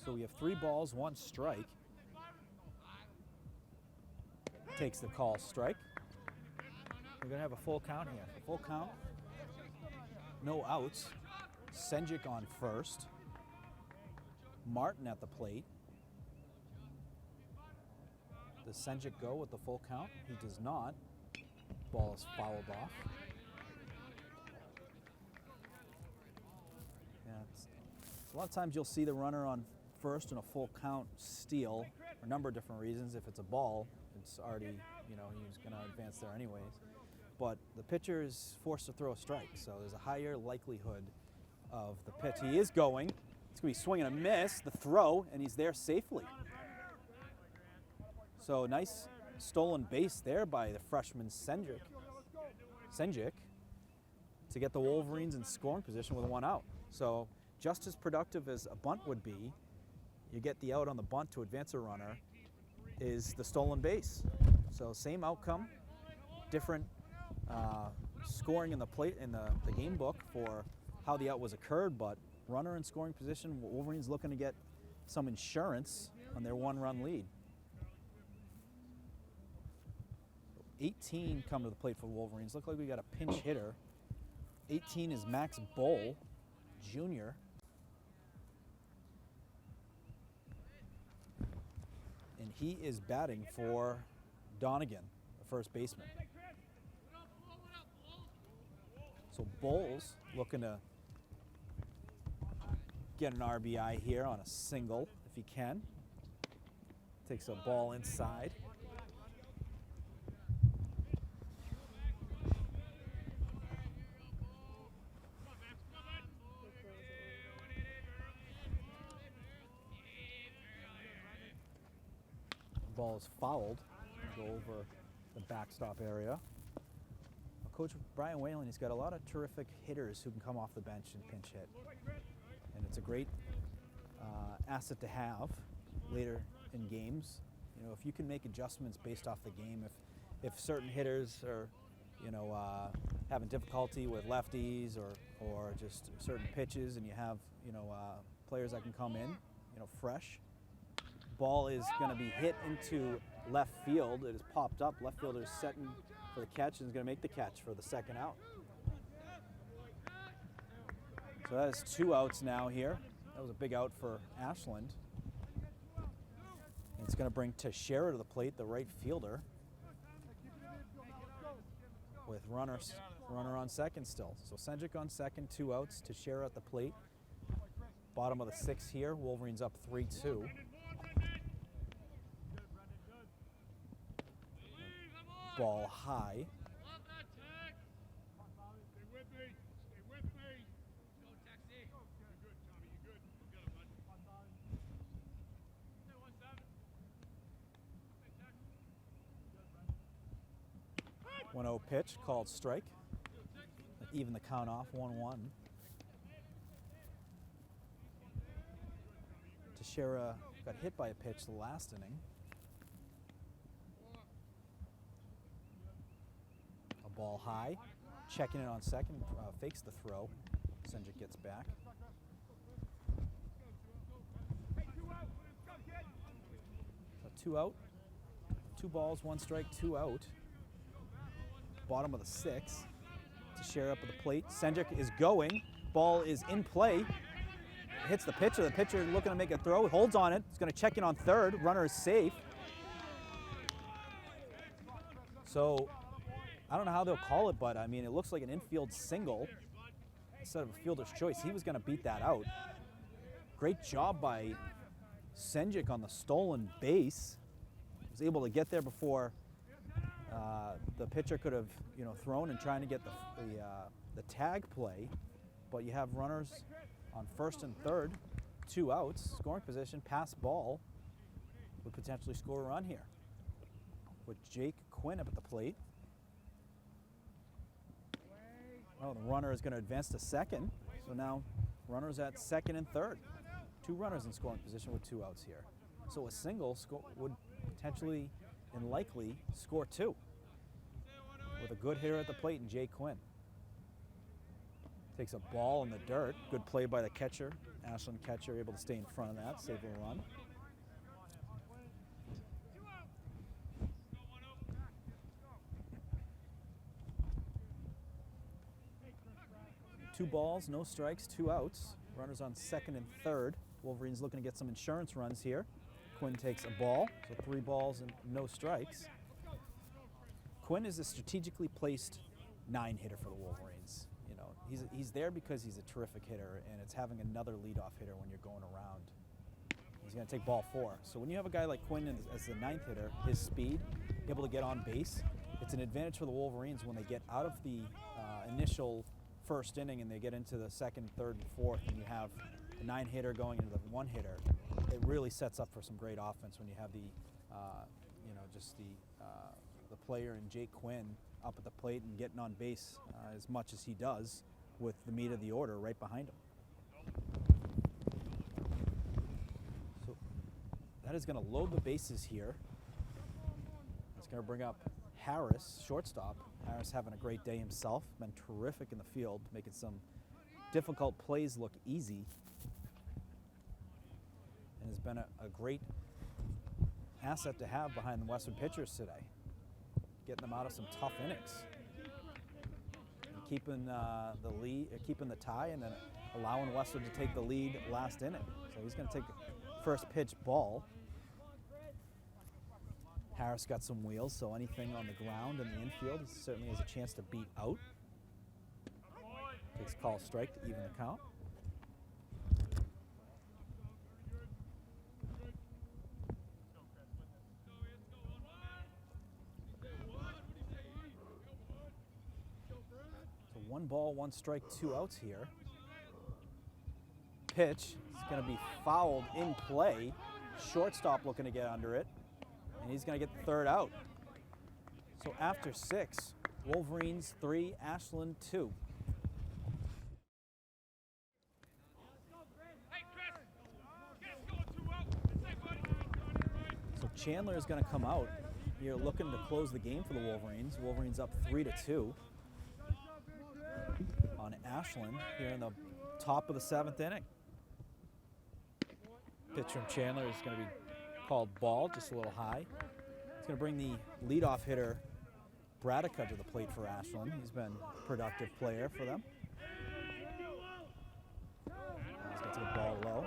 So we have 3 balls, 1 strike. Takes the call strike. We're going to have a full count here. A full count. No outs. Senjic on first. Martin at the plate. Does Senjic go with the full count? He does not. Ball is fouled off. Yeah, a lot of times you'll see the runner on first in a full count steal for a number of different reasons. If it's a ball, it's already, he's going to advance there anyways. But the pitcher is forced to throw a strike, so there's a higher likelihood of the pitch. He is going. It's going to be swing and a miss, the throw, and he's there safely. So nice stolen base there by the freshman Senjic. to get the Wolverines in scoring position with 1 out. So just as productive as a bunt would be, you get the out on the bunt to advance a runner, is the stolen base. So same outcome, different scoring in the plate in the game book for how the out was occurred, but runner in scoring position, Wolverines looking to get some insurance on their 1-run lead. 18 come to the plate for the Wolverines. Look like we got a pinch hitter. 18 is Max Bowl, Jr. And he is batting for Donegan, the first baseman. So Bowles looking to get an RBI here on a single if he can. Takes a ball inside. Ball is fouled. Go over the backstop area. Coach Brian Whalen, he's got a lot of terrific hitters who can come off the bench and pinch hit. And it's a great asset to have later in games. You know, if you can make adjustments based off the game, if certain hitters are, you know, having difficulty with lefties or just certain pitches, and you have, you know, players that can come in, you know, fresh. Ball is going to be hit into left field. It is popped up. Left fielder is setting for the catch and is going to make the catch for the second out. So that is 2 outs now here. That was a big out for Ashland. And it's going to bring Teixeira to the plate, the right fielder, with runner on second still. So Senjic on second, 2 outs. Teixeira at the plate. Bottom of the 6th here. Wolverines up 3-2. Ball high. One 1-0 pitch called strike. Even the count off, 1-1. Teixeira got hit by a pitch the last inning. Ball high, checking it on second, fakes the throw. Senjic gets back. So 2 out, 2 balls, 1 strike, 2 out. Bottom of the 6th. Teixeira up at the plate. Senjic is going. Ball is in play. Hits the pitcher. The pitcher looking to make a throw. Holds on it. He's going to check in on third. Runner is safe. So I don't know how they'll call it, but I mean, it looks like an infield single instead of a fielder's choice. He was going to beat that out. Great job by Senjic on the stolen base. Was able to get there before the pitcher could have, you know, thrown and trying to get the tag play. But you have runners on first and third, 2 outs, scoring position, pass ball would potentially score a run here. With Jake Quinn up at the plate. Oh, the runner is going to advance to second. So now runners at second and third. 2 runners in scoring position with 2 outs here. So a single would potentially and likely score 2 with a good hitter at the plate in Jay Quinn. Takes a ball in the dirt. Good play by the catcher. Ashland catcher able to stay in front of that, save a run. Two balls, no strikes, 2 outs. Runners on second and third. Wolverines looking to get some insurance runs here. Quinn takes a ball, so 3 balls and no strikes. Quinn is a strategically placed 9 hitter for the Wolverines. You know, he's there because he's a terrific hitter, and it's having another leadoff hitter when you're going around. He's going to take ball 4. So when you have a guy like Quinn as the 9th hitter, his speed, able to get on base, it's an advantage for the Wolverines when they get out of the initial first inning and they get into the second, third, and fourth, and you have the 9 hitter going into the 1 hitter. It really sets up for some great offense when you have the, you know, just the player in Jake Quinn up at the plate and getting on base as much as he does with the meat of the order right behind him. So that is going to load the bases here. It's going to bring up Harris, shortstop. Harris having a great day himself, been terrific in the field, making some difficult plays look easy, and has been a great asset to have behind the Westwood pitchers today, getting them out of some tough innings, and keeping the lead, keeping the tie, and then allowing Westwood to take the lead last inning. So he's going to take the first pitch ball. Harris got some wheels, so anything on the ground in the infield certainly has a chance to beat out. Takes call strike to even the count. So 1 ball, 1 strike, 2 outs here. Pitch is going to be fouled in play. Shortstop looking to get under it. And he's going to get the 3rd out. So after 6, Wolverines 3, Ashland 2. So Chandler is going to come out here looking to close the game for the Wolverines. Wolverines up 3-2 on Ashland here in the top of the 7th inning. Pitch from Chandler is going to be called ball, just a little high. It's going to bring the leadoff hitter, Bradica, to the plate for Ashland. He's been a productive player for them. He's going to take a ball low.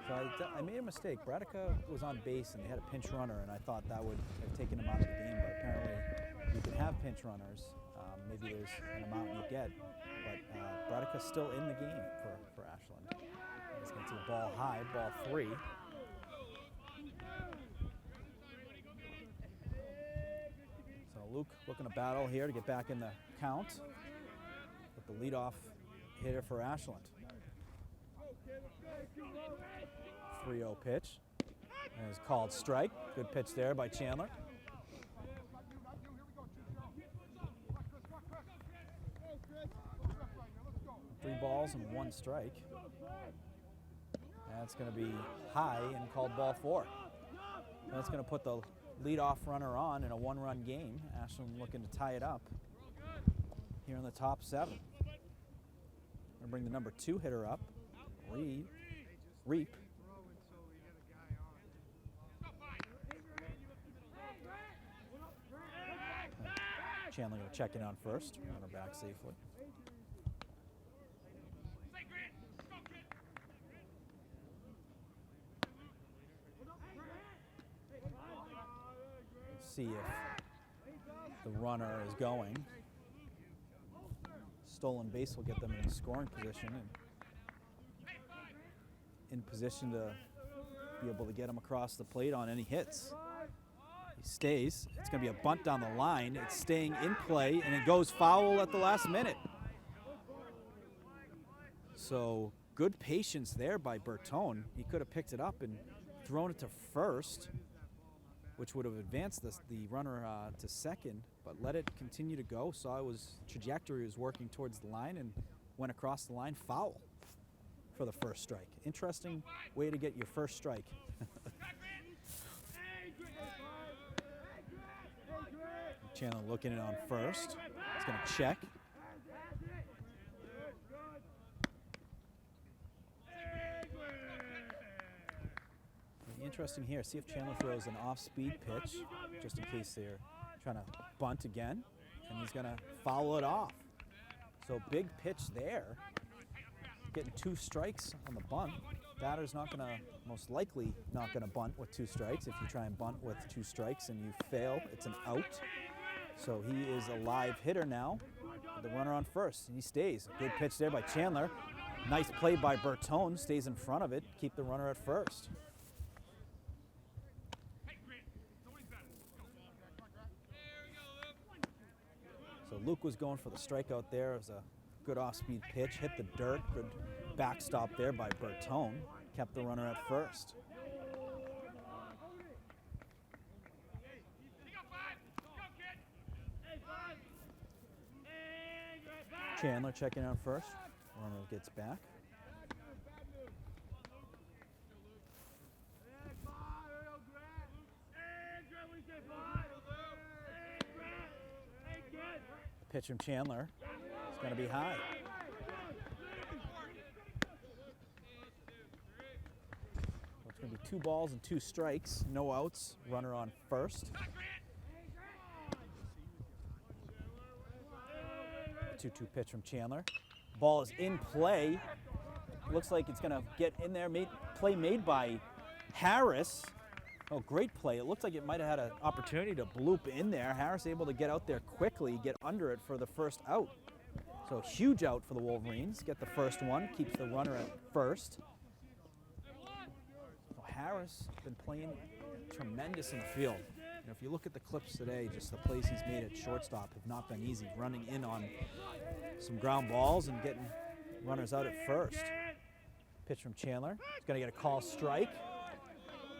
So I made a mistake. Bradica was on base and they had a pinch runner, and I thought that would have taken him out of the game, but apparently you can have pinch runners. Maybe there's an amount you get, but Bradica's still in the game for Ashland. He's going to take a ball high, ball 3. Luke looking to battle here to get back in the count with the leadoff hitter for Ashland. 3-0 pitch. And it's called strike. Good pitch there by Chandler. 3 balls and 1 strike. That's going to be high and called ball 4. That's going to put the leadoff runner on in a 1-run game. Ashland looking to tie it up here in the top 7. Going to bring the number 2 hitter up, Reap. Chandler going to check in on first, runner back safely. See if the runner is going. Stolen base will get them in scoring position and in position to be able to get him across the plate on any hits. He stays. It's going to be a bunt down the line. It's staying in play, and it goes foul at the last minute. So good patience there by Bertone. He could have picked it up and thrown it to first, which would have advanced the runner to second, but let it continue to go. Saw it was trajectory was working towards the line and went across the line, foul for the first strike. Interesting way to get your first strike. Chandler looking it on first. He's going to check. Interesting here. See if Chandler throws an off-speed pitch, just in case they're trying to bunt again, and he's going to foul it off. So big pitch there. Getting 2 strikes on the bunt. Batter's not going to, most likely not going to bunt with 2 strikes. If you try and bunt with 2 strikes and you fail, it's an out. So he is a live hitter now. The runner on first, and he stays. Good pitch there by Chandler. Nice play by Bertone. Stays in front of it. Keep the runner at first. So Luke was going for the strikeout there. It was a good off-speed pitch. Hit the dirt. Good backstop there by Bertone. Kept the runner at first. Chandler checking out first. Runner gets back. Pitch from Chandler. It's going to be high. It's going to be 2 balls and 2 strikes. No outs. Runner on first. 2-2 pitch from Chandler. Ball is in play. Looks like it's going to get in there. Play made by Harris. Oh, great play. It looks like it might have had an opportunity to bloop in there. Harris able to get out there quickly, get under it for the first out. So huge out for the Wolverines. Get the first one, keeps the runner at first. Well, Harris has been playing tremendous in the field. You know, if you look at the clips today, just the plays he's made at shortstop have not been easy. Running in on some ground balls and getting runners out at first. Pitch from Chandler. He's going to get a call strike.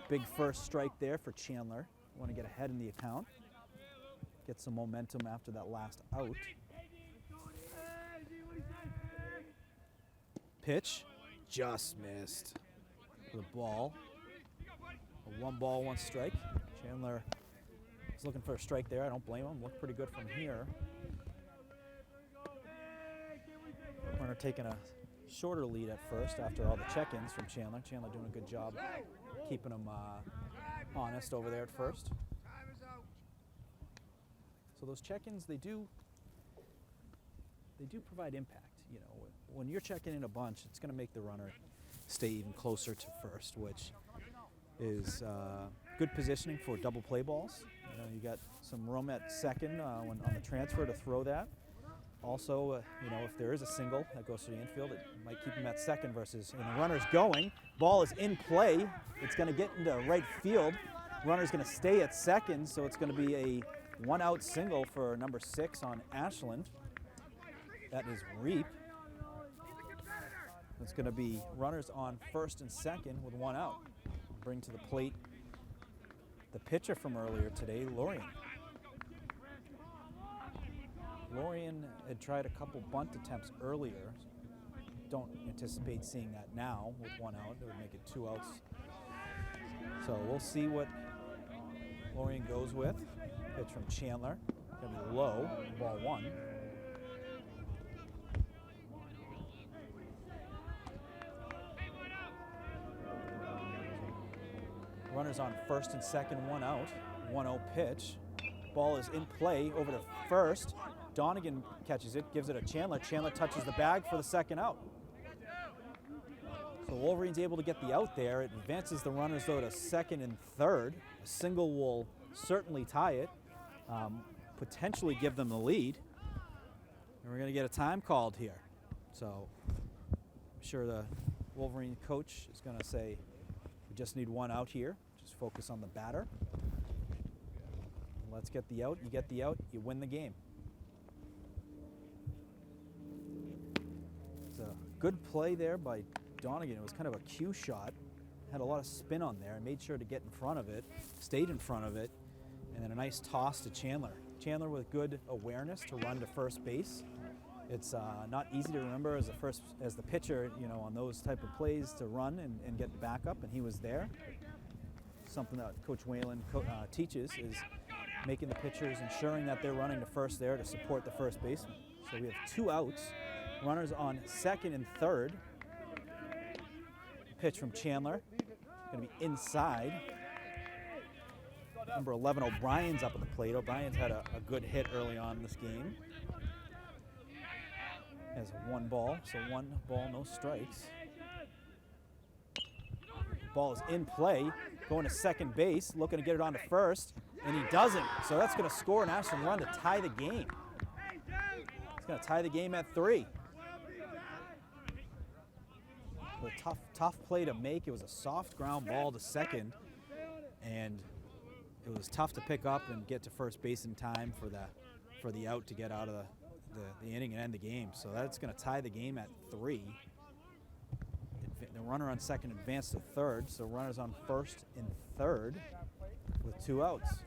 Big first strike there for Chandler. Want to get ahead in the account. Get some momentum after that last out. Pitch. Just missed. The ball. A 1 ball, 1 strike. Chandler is looking for a strike there. I don't blame him. Looked pretty good from here. Runner taking a shorter lead at first after all the check-ins from Chandler. Chandler doing a good job keeping him honest over there at first. So those check-ins, they do provide impact. You know, when you're checking in a bunch, it's going to make the runner stay even closer to first, which is good positioning for double play balls. You know, you got some room at second when on the transfer to throw that. Also, you know, if there is a single that goes to the infield, it might keep him at second versus, you know, runner's going. Ball is in play. It's going to get into right field. Runner's going to stay at second, so it's going to be a 1-out single for number 6 on Ashland. That is Reap. It's going to be runners on first and second with 1 out. Bring to the plate the pitcher from earlier today, Lorian. Lorian had tried a couple bunt attempts earlier. Don't anticipate seeing that now with 1 out. It would make it 2 outs. So we'll see what Lorian goes with. Pitch from Chandler. Going to be low, ball 1. Runners on first and second, 1 out. 1-0 pitch. Ball is in play over to first. Donegan catches it, gives it to Chandler. Chandler touches the bag for the 2nd out. So Wolverines able to get the out there. It advances the runners, though, to 2nd and 3rd. A single will certainly tie it, potentially give them the lead. And we're going to get a time called here. So I'm sure the Wolverine coach is going to say, we just need 1 out here. Just focus on the batter. Let's get the out. You get the out, you win the game. It's a good play there by Donegan. It was kind of a cue shot. Had a lot of spin on there. Made sure to get in front of it. Stayed in front of it. And then a nice toss to Chandler. Chandler with good awareness to run to first base. It's not easy to remember as the pitcher, you know, on those type of plays to run and get the backup, and he was there. Something that Coach Whalen teaches is making the pitchers, ensuring that they're running to first there to support the first baseman. So we have 2 outs, runners on 2nd and 3rd. Pitch from Chandler, going to be inside. Number 11, O'Brien's up at the plate. O'Brien's had a good hit early on in this game. Has 1 ball, so 1 ball, no strikes. Ball is in play, going to second base, looking to get it on to first, and he doesn't. So that's going to score an Ashland run to tie the game. It's going to tie the game at 3. A tough play to make. It was a soft ground ball to second, and it was tough to pick up and get to first base in time for the out to get out of the inning and end the game. So that's going to tie the game at 3. The runner on second advanced to third, so runners on first and third with 2 outs.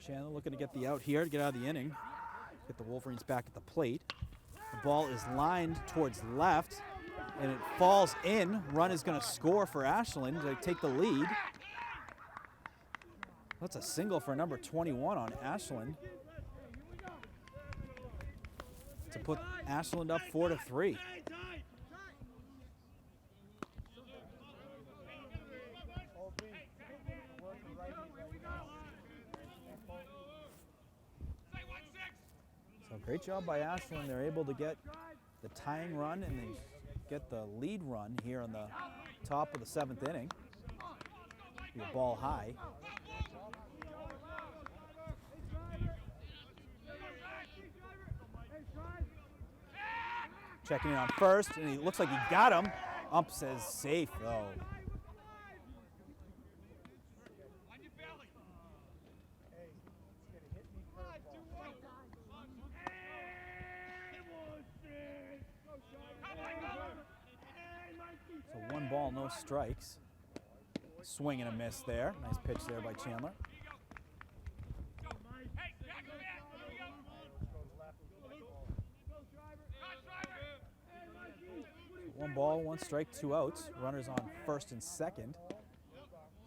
Chandler looking to get the out here to get out of the inning. Get the Wolverines back at the plate. The ball is lined towards left, and it falls in. Run is going to score for Ashland to take the lead. That's a single for number 21 on Ashland to put Ashland up 4-3. So great job by Ashland. They're able to get the tying run and they get the lead run here on the top of the 7th inning. Be a ball high. Checking in on first, and he looks like he got him. Ump says safe, though. So 1 ball, no strikes. Swing and a miss there. Nice pitch there by Chandler. 1 ball, 1 strike, 2 outs. Runners on first and second.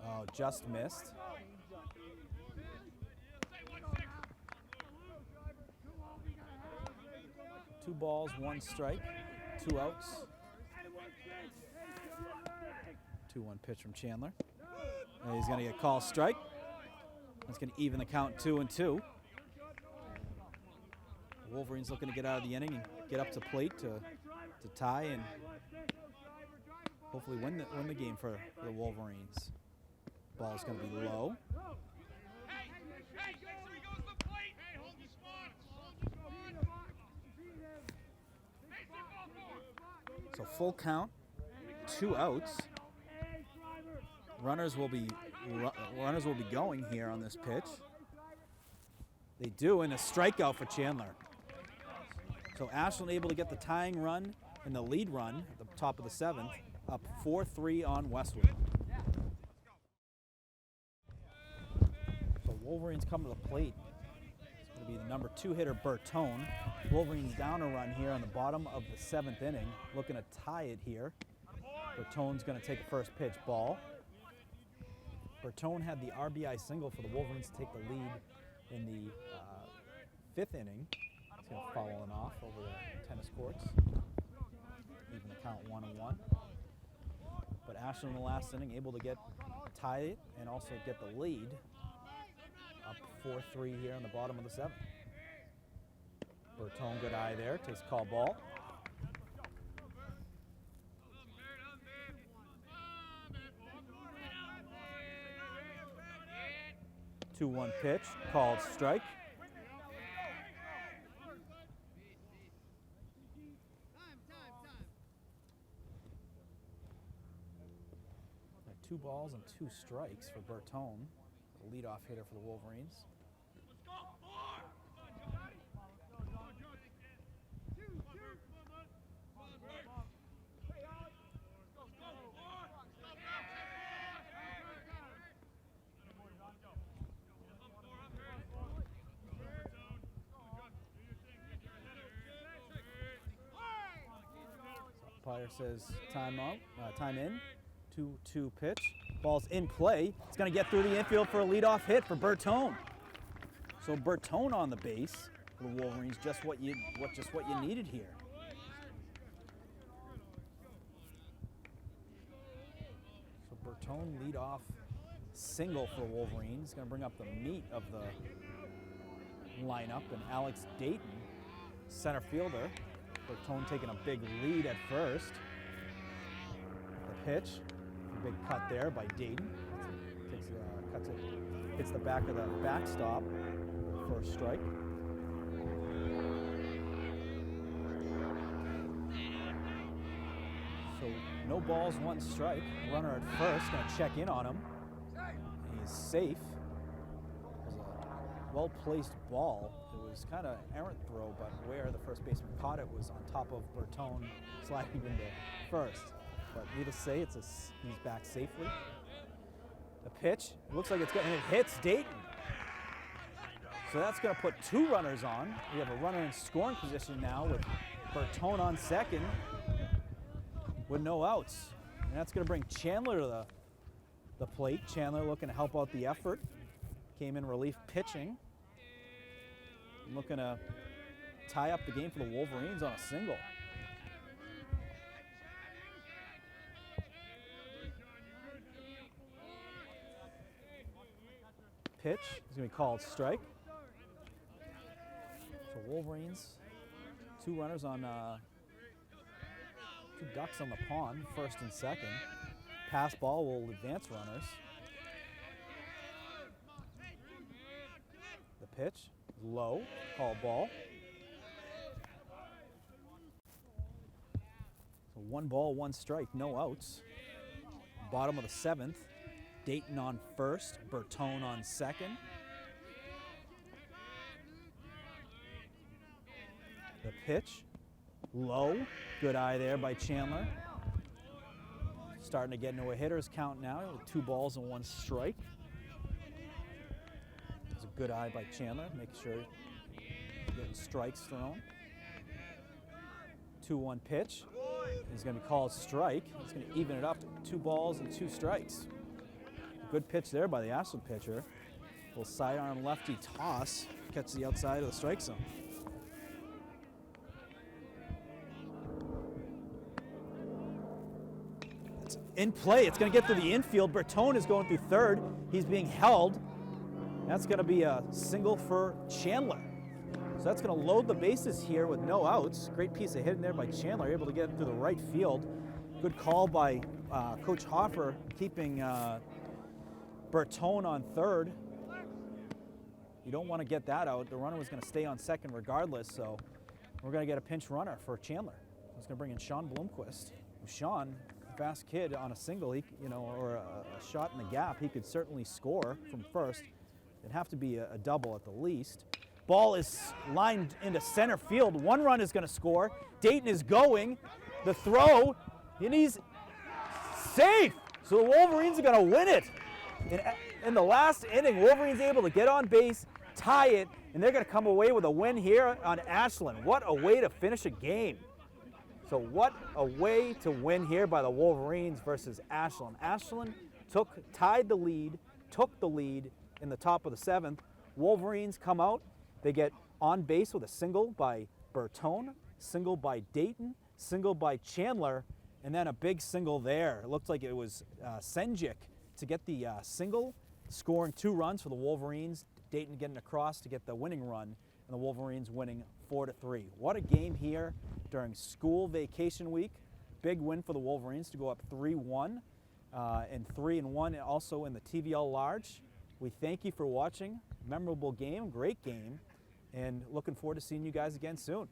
Oh, just missed. Two balls, 1 strike, 2 outs. 2-1 pitch from Chandler. And he's going to get called strike. That's going to even the count 2-2. Wolverines looking to get out of the inning and get up to plate to tie and hopefully win the game for the Wolverines. Ball's going to be low. So full count, 2 outs. Runners will be going here on this pitch. They do, and a strikeout for Chandler. So Ashland able to get the tying run and the lead run at the top of the 7th, up 4-3 on Westwood. So Wolverines come to the plate. It's going to be the number 2 hitter, Bertone. Wolverines down a run here on the bottom of the 7th inning, looking to tie it here. Bertone's going to take a first pitch ball. Bertone had the RBI single for the Wolverines to take the lead in the 5th inning. It's going to foul one off over the tennis courts. Even the count 1-1. But Ashland in the last inning able to tie it and also get the lead. Up 4-3 here on the bottom of the 7th. Bertone, good eye there, takes call ball. The 2-1 pitch, called strike. Two balls and 2 strikes for Bertone, the leadoff hitter for the Wolverines. Umpire says time out, time in. 2-2 pitch. Ball's in play. It's going to get through the infield for a leadoff hit for Bertone. So Bertone on the base for the Wolverines, just what you needed here. So Bertone leadoff single for Wolverines. Going to bring up the meat of the lineup, and Alex Dayton, center fielder. Bertone taking a big lead at first. The pitch. Big cut there by Dayton. Cuts it, hits the back of the backstop. First strike. So no balls, 1 strike. Runner at first, going to check in on him. He's safe. It was a well-placed ball. It was kind of errant throw, but where the first baseman caught it was on top of Bertone sliding into first. But needless to say, he's back safely. The pitch, it looks like it's good, and it hits Dayton. So that's going to put 2 runners on. We have a runner in scoring position now with Bertone on second with no outs. And that's going to bring Chandler to the plate. Chandler looking to help out the effort. Came in relief pitching. Looking to tie up the game for the Wolverines on a single. Pitch is going to be called strike. So Wolverines, 2 runners on 2 ducks on the pond, first and second. Pass ball will advance runners. The pitch is low, call ball. So 1 ball, 1 strike, no outs. Bottom of the 7th. Dayton on first, Bertone on second. The pitch, low, good eye there by Chandler. Starting to get into a hitter's count now with 2 balls and 1 strike. It's a good eye by Chandler, making sure he's getting strikes thrown. 2-1 pitch is going to be called strike. It's going to even it up to 2 balls and 2 strikes. Good pitch there by the Ashland pitcher. Little sidearm lefty toss, catches the outside of the strike zone. It's in play. It's going to get through the infield. Bertone is going through third. He's being held. That's going to be a single for Chandler. So that's going to load the bases here with no outs. Great piece of hitting there by Chandler, able to get through the right field. Good call by Coach Hoffer, keeping Bertone on third. You don't want to get that out. The runner was going to stay on second regardless, so we're going to get a pinch runner for Chandler. It's going to bring in Sean Bloomquist. Sean, fast kid on a single, or a shot in the gap, he could certainly score from first. It'd have to be a double at the least. Ball is lined into center field. 1 run is going to score. Dayton is going. The throw, and he's safe. So the Wolverines are going to win it. In the last inning, Wolverines able to get on base, tie it, and they're going to come away with a win here on Ashland. What a way to finish a game. So what a way to win here by the Wolverines versus Ashland. Ashland tied the lead, took the lead in the top of the 7th. Wolverines come out. They get on base with a single by Bertone, single by Dayton, single by Chandler, and then a big single there. It looked like it was Senjik to get the single, scoring 2 runs for the Wolverines. Dayton getting across to get the winning run, and the Wolverines winning 4-3. What a game here during school vacation week. Big win for the Wolverines to go up 3-1 and 3-1 also in the TVL Large. We thank you for watching. Memorable game, great game, and looking forward to seeing you guys again soon.